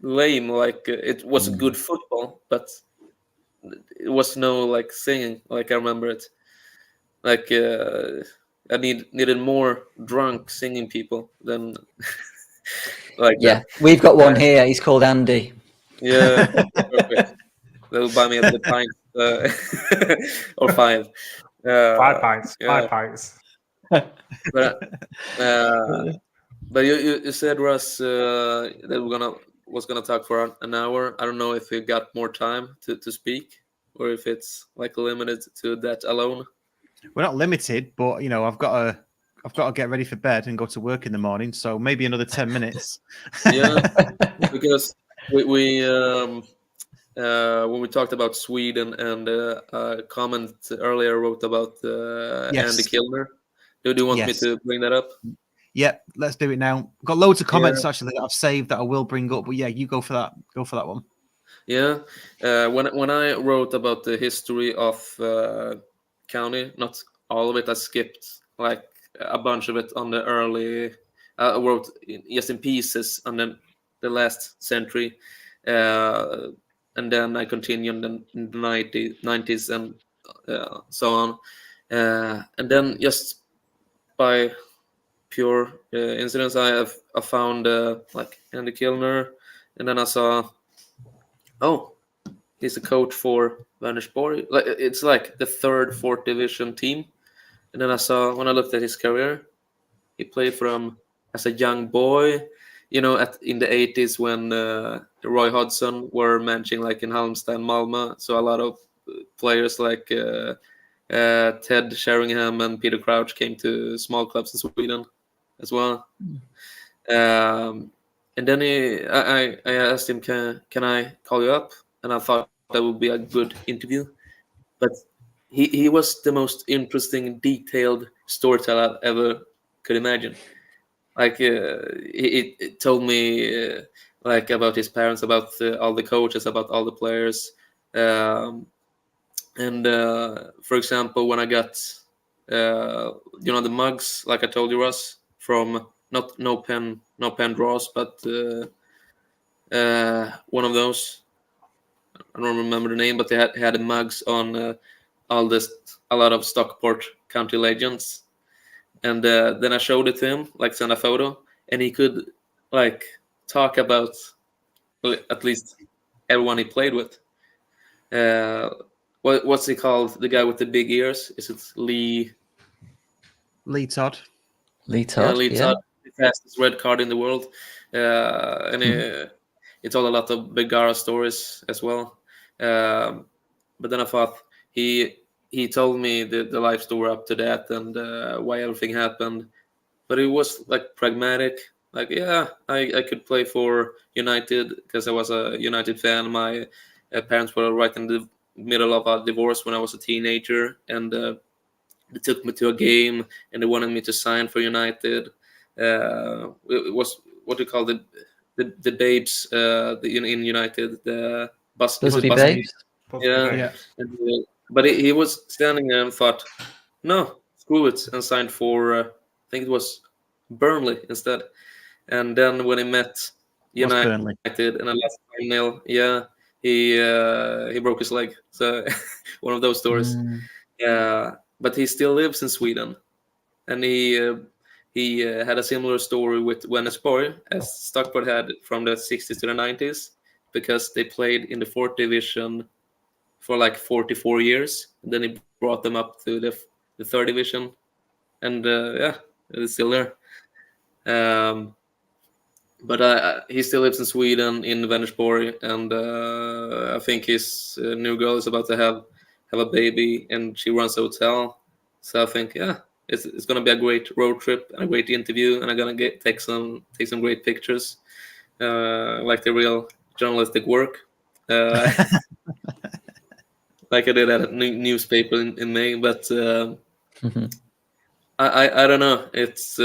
lame. It was good football, but it was no singing. I remember it. I needed more drunk singing people than that. We've got one here. He's called Andy. Yeah, perfect. They'll buy me a pint or 5. 5 pints. Yeah. 5 pints. But you said, Russ, that was gonna talk for an hour. I don't know if we got more time to speak, or if it's limited to that alone. We're not limited, but I've got to get ready for bed and go to work in the morning, so maybe another 10 minutes. Yeah, because we when we talked about Sweden and a comment earlier wrote about Andy Kilner. Do you want me to bring that up? Yeah, let's do it now. I've got loads of comments actually that I've saved that I will bring up, but yeah, you go for that. Go for that one. Yeah, when I wrote about the history of county, not all of it, I skipped a bunch of it on the early. I wrote just in pieces on the last century, and then I continued in the 90s and so on, and then just by pure incidents, I found Andy Kilner, and then I saw, he's a coach for Vänersborg. It's the 3rd, 4th division team. And then when I looked at his career, he played for him as a young boy, in the 80s when Roy Hodgson were managing in Halmstad, Malmö. So a lot of players Ted Sheringham and Peter Crouch came to small clubs in Sweden as well. And then I asked him, can I call you up? And I thought that would be a good interview. But he was the most interesting, detailed storyteller I ever could imagine. It told me about his parents, about all the coaches, about all the players. And for example, when I got the mugs, like I told you, Russ, from no pen draws, but one of those, I don't remember the name, but they had the mugs on a lot of Stockport County legends. And then I showed it to him, send a photo, and he could talk about at least everyone he played with. What's he called? The guy with the big ears? Is it Lee Todd? Lee Todd. Lee Todd, the fastest red card in the world. And he told a lot of Begara stories as well. But then I thought he told me the life story up to that and why everything happened. But it was pragmatic. I could play for United because I was a United fan. My parents were right in the middle of a divorce when I was a teenager, and they took me to a game and they wanted me to sign for United. It was what do you call the babes in United, the Busby Busby. Babes. Yeah. And, but he was standing there and thought, no, screw it, and signed for I think it was Burnley instead. And then when he met United in a last final, he broke his leg. So one of those stories. Yeah, but he still lives in Sweden, and he had a similar story with Vänersborg as Stockport had from the 60s to the 90s, because they played in the 4th division for like 44 years. And then he brought them up to the 3rd division, and it's still there. But he still lives in Sweden, in Vänersborg, and I think his new girl is about to have a baby, and she runs a hotel. So I think, it's going to be a great road trip and a great interview, and I'm going to take some great pictures, like the real journalistic work, like I did at a newspaper in May. But I don't know. It's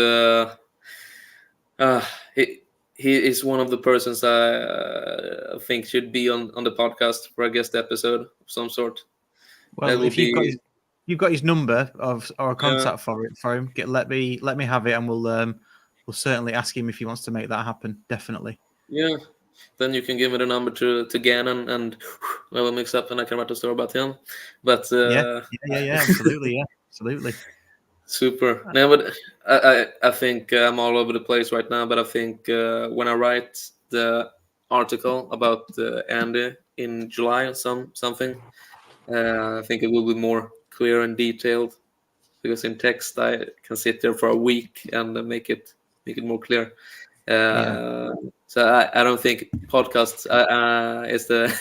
he is one of the persons I think should be on the podcast for a guest episode of some sort. Well, if you've got his number or a contact for him, let me have it, and we'll certainly ask him if he wants to make that happen. Definitely. Yeah. Then you can give me the number to Gannon, and we'll mix up, and I can write a story about him. But absolutely, absolutely. Super. No, but I think I'm all over the place right now. But I think when I write the article about Andy in July or something, I think it will be more clear and detailed, because in text I can sit there for a week and make it more clear. So I don't think podcasts is the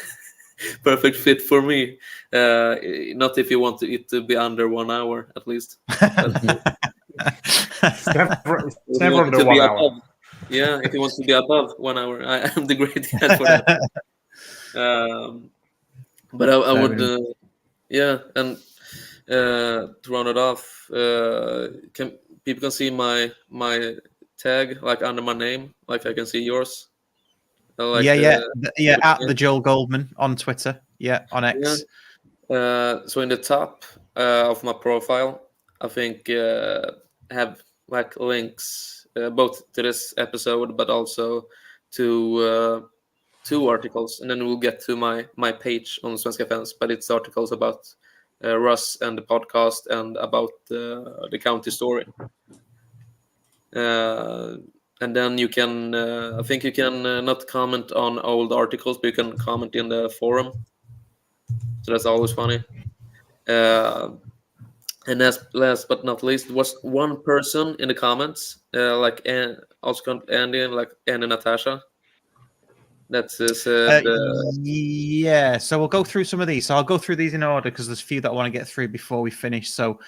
perfect fit for me. Not if you want it to be under 1 hour at least. It's never under 1 hour. Yeah, if you want to be above 1 hour, I am the great guy for that. But I would, and to round it off, people can see my tag like under my name, like I can see yours. At the Joel Goldman on Twitter, on X. So in the top of my profile, I think have like links both to this episode, but also to 2 articles, and then we'll get to my page on Svenska Fans. But it's articles about Russ and the podcast, and about the county story. And then you can, I think you can not comment on old articles, but you can comment in the forum. So that's always funny. And last but not least, was one person in the comments, also Andy and Natasha. That said, so we'll go through some of these. So I'll go through these in order, because there's a few that I want to get through before we finish. So,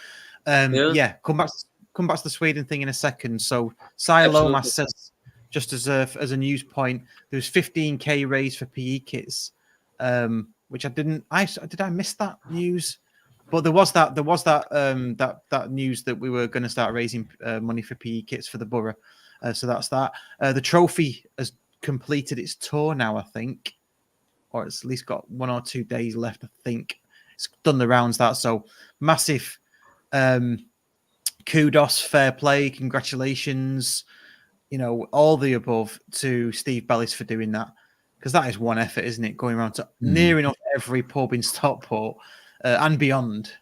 come back to the Sweden thing in a second. So Sia Lomas says, just as a news point, there was 15k raised for PE kits, which did I miss that news? But there was that news that we were going to start raising money for PE kits for the borough. So that's that. The trophy has completed its tour now, I think, or it's at least got 1 or 2 days left. I think it's done the rounds. So massive kudos, fair play, congratulations, all the above to Steve Bellis for doing that, because that is one effort, isn't it? Going around to near enough every pub in Stockport and beyond.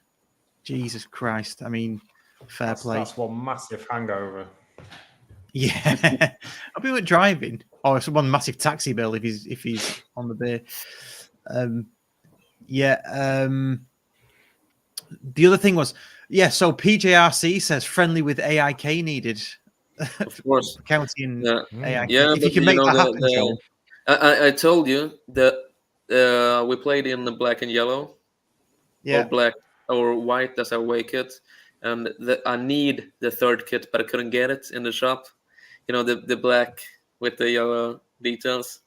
Jesus Christ! I mean, fair play. That's one massive hangover. Yeah, I'll be driving, or it's one massive taxi bill if he's on the beer. The other thing was, so PJRC says friendly with AIK needed. Of course, county and AIK. Yeah, if you can make that happen, Joel. I told you that we played in the black and yellow, or black or white as our away kit, and I need the 3rd kit, but I couldn't get it in the shop. The black with the yellow details.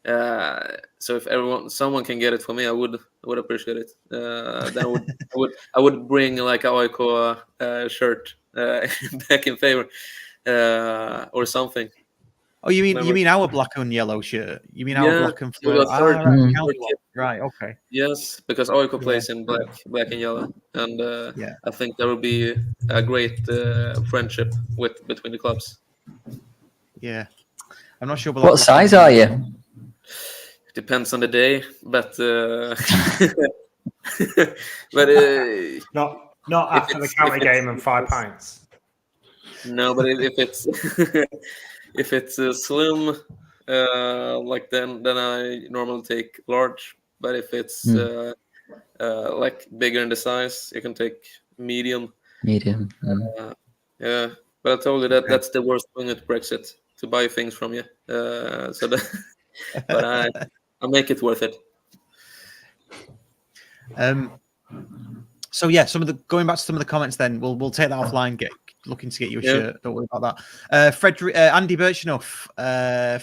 So if someone can get it for me, I would appreciate it. Then I would bring like a AIK shirt back in favor or something. Oh, you mean our black and yellow shirt? You mean our black and right? Okay. Yes, because AIK plays in black and yellow, and I think there will be a great friendship between the clubs. Yeah, I'm not sure. What size are you? Depends on the day, but not after the county game and 5 pints. No, but if it's if it's slim, like then I normally take large. But if it's like bigger in the size, you can take medium. Medium. Yeah, but I told you that's the worst thing with Brexit, to buy things from you. But I'll make it worth it. So yeah, going back to some of the comments. Then we'll take that offline. Looking to get you a shirt. Don't worry about that. Andy Birchenough,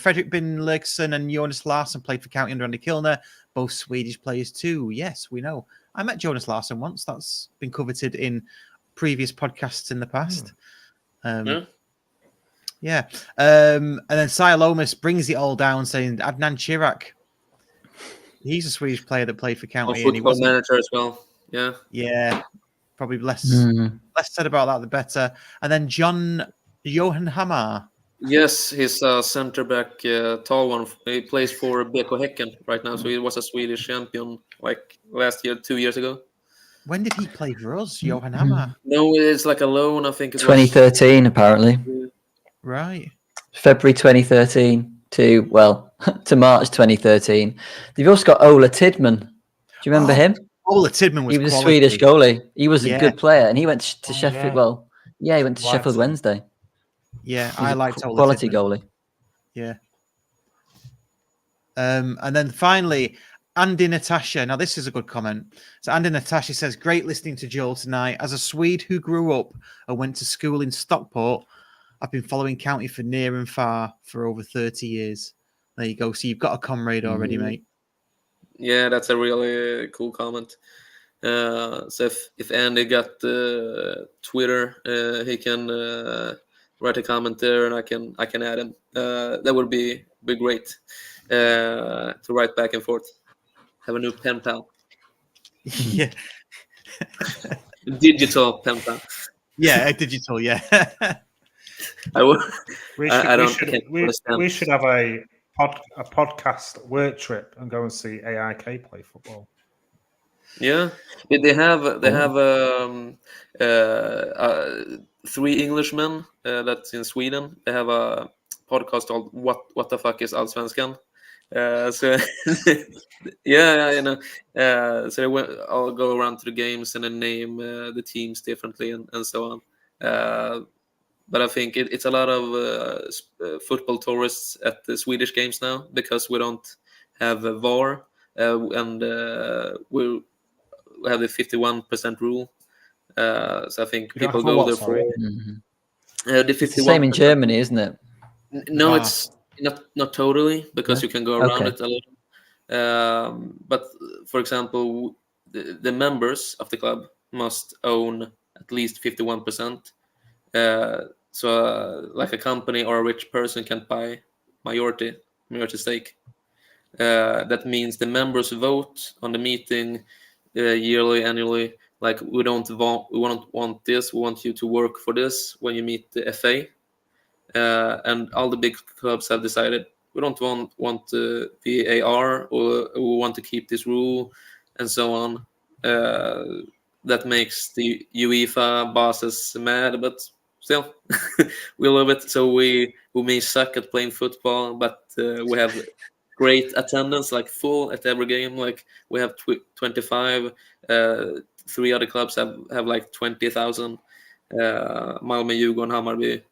Fredrik Bin Lerkson and Jonas Larsson played for County under Andy Kilner, both Swedish players too. Yes, we know. I met Jonas Larsson once. That's been coveted in previous podcasts in the past. Yeah. And then Sialomus brings it all down, saying Adnan Chirac. He's a Swedish player that played for County. And he was manager as well. Yeah. Yeah. Probably less said about that, the better. And then Johan Hammar. Yes, he's a centre back, tall one. He plays for BK Häcken right now, so he was a Swedish champion like last year, 2 years ago. When did he play for us, Johan Hammar? No, it's like a loan. I think it 2013, apparently. Right. February 2013 to March 2013. They've also got Ola Tidman. Do you remember him? Ola Tidman was. He was quality. a Swedish goalie. He was a good player, and he went to Sheffield. Yeah. Well, yeah, he went to Sheffield Wednesday. Yeah, I liked Ola quality Tidman. Goalie. Yeah. And then finally, Andy Natasha. Now, this is a good comment. So Andy Natasha says, "Great listening to Joel tonight. As a Swede who grew up and went to school in Stockport, I've been following County for near and far for over 30 years." There you go. So you've got a comrade already, mate. Yeah, that's a really cool comment. So if Andy got Twitter, he can write a comment there, and I can add him. That would be great to write back and forth. Have a new pen pal. Yeah. Digital pen pal. Yeah, digital. Yeah. We should have a podcast work trip and go and see AIK play football. Yeah, they have 3 Englishmen that's in Sweden. They have a podcast called What the fuck is Allsvenskan? So yeah, you know. So they all go around to the games and then name the teams differently and so on. But I think it's a lot of football tourists at the Swedish games now because we don't have a VAR and we have the 51% rule. So I think people go there for the 51%. It's the same in Germany, isn't it? No, it's not totally because you can go around it a little. But for example, the members of the club must own at least 51%. So like a company or a rich person can buy majority stake. That means the members vote on the meeting yearly, annually. Like we don't want this. We want you to work for this when you meet the FA. And all the big clubs have decided we don't want VAR, or we want to keep this rule, and so on. That makes the UEFA bosses mad, but still, we love it. So we may suck at playing football, but we have great attendance, like full at every game. Like we have 25. 3 other clubs have like 20,000. Malmö, Djurgården, Hammarby,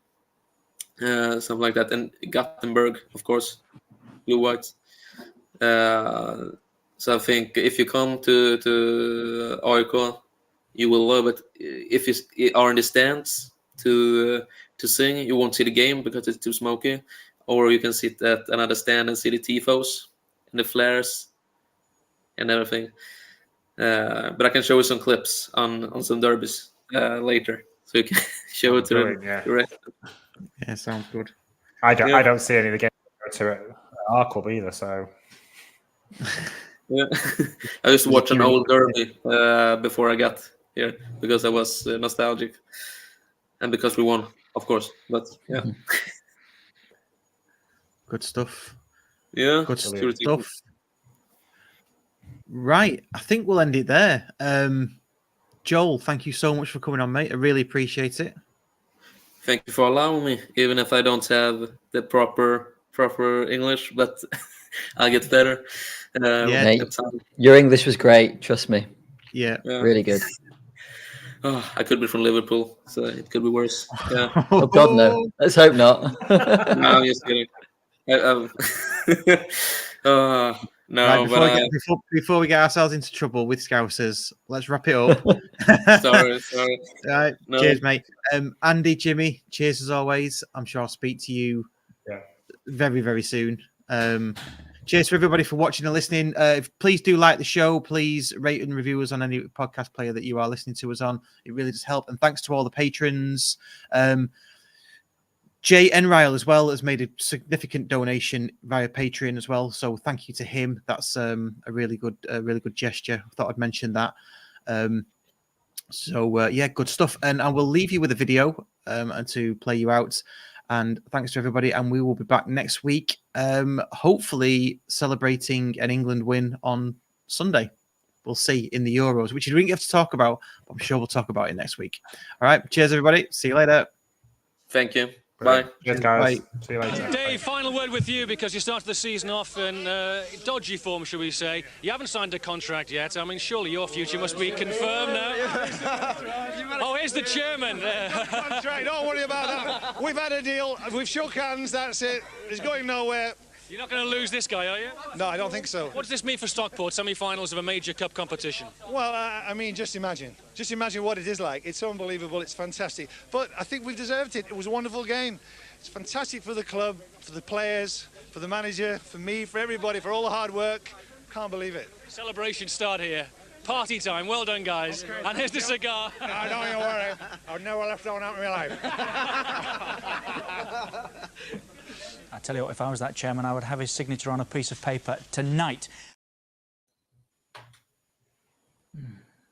something like that, and Gothenburg, of course, blue whites. So I think if you come to AIK, you will love it. If you are in the stands to sing, you won't see the game because it's too smoky, or you can sit at another stand and see the tifos. and the flares and everything. But I can show you some clips on some derbies later, so you can show it to the rest. Yeah, sounds good. I don't see any of the games to our club either, so. Yeah, I used to watch an old derby before I got here because I was nostalgic, and because we won, of course. But yeah, good stuff. Yeah, good stuff. Right, I think we'll end it there. Joel, thank you so much for coming on, mate. I really appreciate it. Thank you for allowing me, even if I don't have the proper English, but I'll get better. Mate, your English was great. Trust me. Yeah. Really good. Oh, I could be from Liverpool, so it could be worse. Yeah. Oh God, no. Let's hope not. No, I'm just kidding. No, right, before we get ourselves into trouble with Scousers, let's wrap it up. sorry. Right, no. Cheers, mate. Andy, Jimmy, cheers as always. I'm sure I'll speak to you very, very soon. Cheers for everybody for watching and listening. Please do like the show. Please rate and review us on any podcast player that you are listening to us on. It really does help. And thanks to all the patrons. Jay Enrile as well has made a significant donation via Patreon as well. So thank you to him. That's a really good gesture. I thought I'd mention that. Yeah, good stuff. And I will leave you with a video and to play you out. And thanks to everybody. And we will be back next week, hopefully celebrating an England win on Sunday. We'll see in the Euros, which we didn't get to talk about, but I'm sure we'll talk about it next week. All right. Cheers, everybody. See you later. Thank you. Bye. Cheers, guys. Bye. See you later. Dave, final word with you, because you started the season off in dodgy form, shall we say. You haven't signed a contract yet. I mean, surely your future must be confirmed now. Oh, here's the chairman. Don't worry about that. We've had a deal. We've shook hands. That's it. It's going nowhere. You're not going to lose this guy, are you? No, I don't think so. What does this mean for Stockport, semi-finals of a major cup competition? Well, I mean, just imagine what it is like. It's unbelievable. It's fantastic. But I think we've deserved it. It was a wonderful game. It's fantastic for the club, for the players, for the manager, for me, for everybody, for all the hard work. Can't believe it. Celebration start here. Party time. Well done, guys. Okay. And here's the cigar. No, don't you worry. I've never left one out in my life. I tell you what, if I was that chairman, I would have his signature on a piece of paper tonight.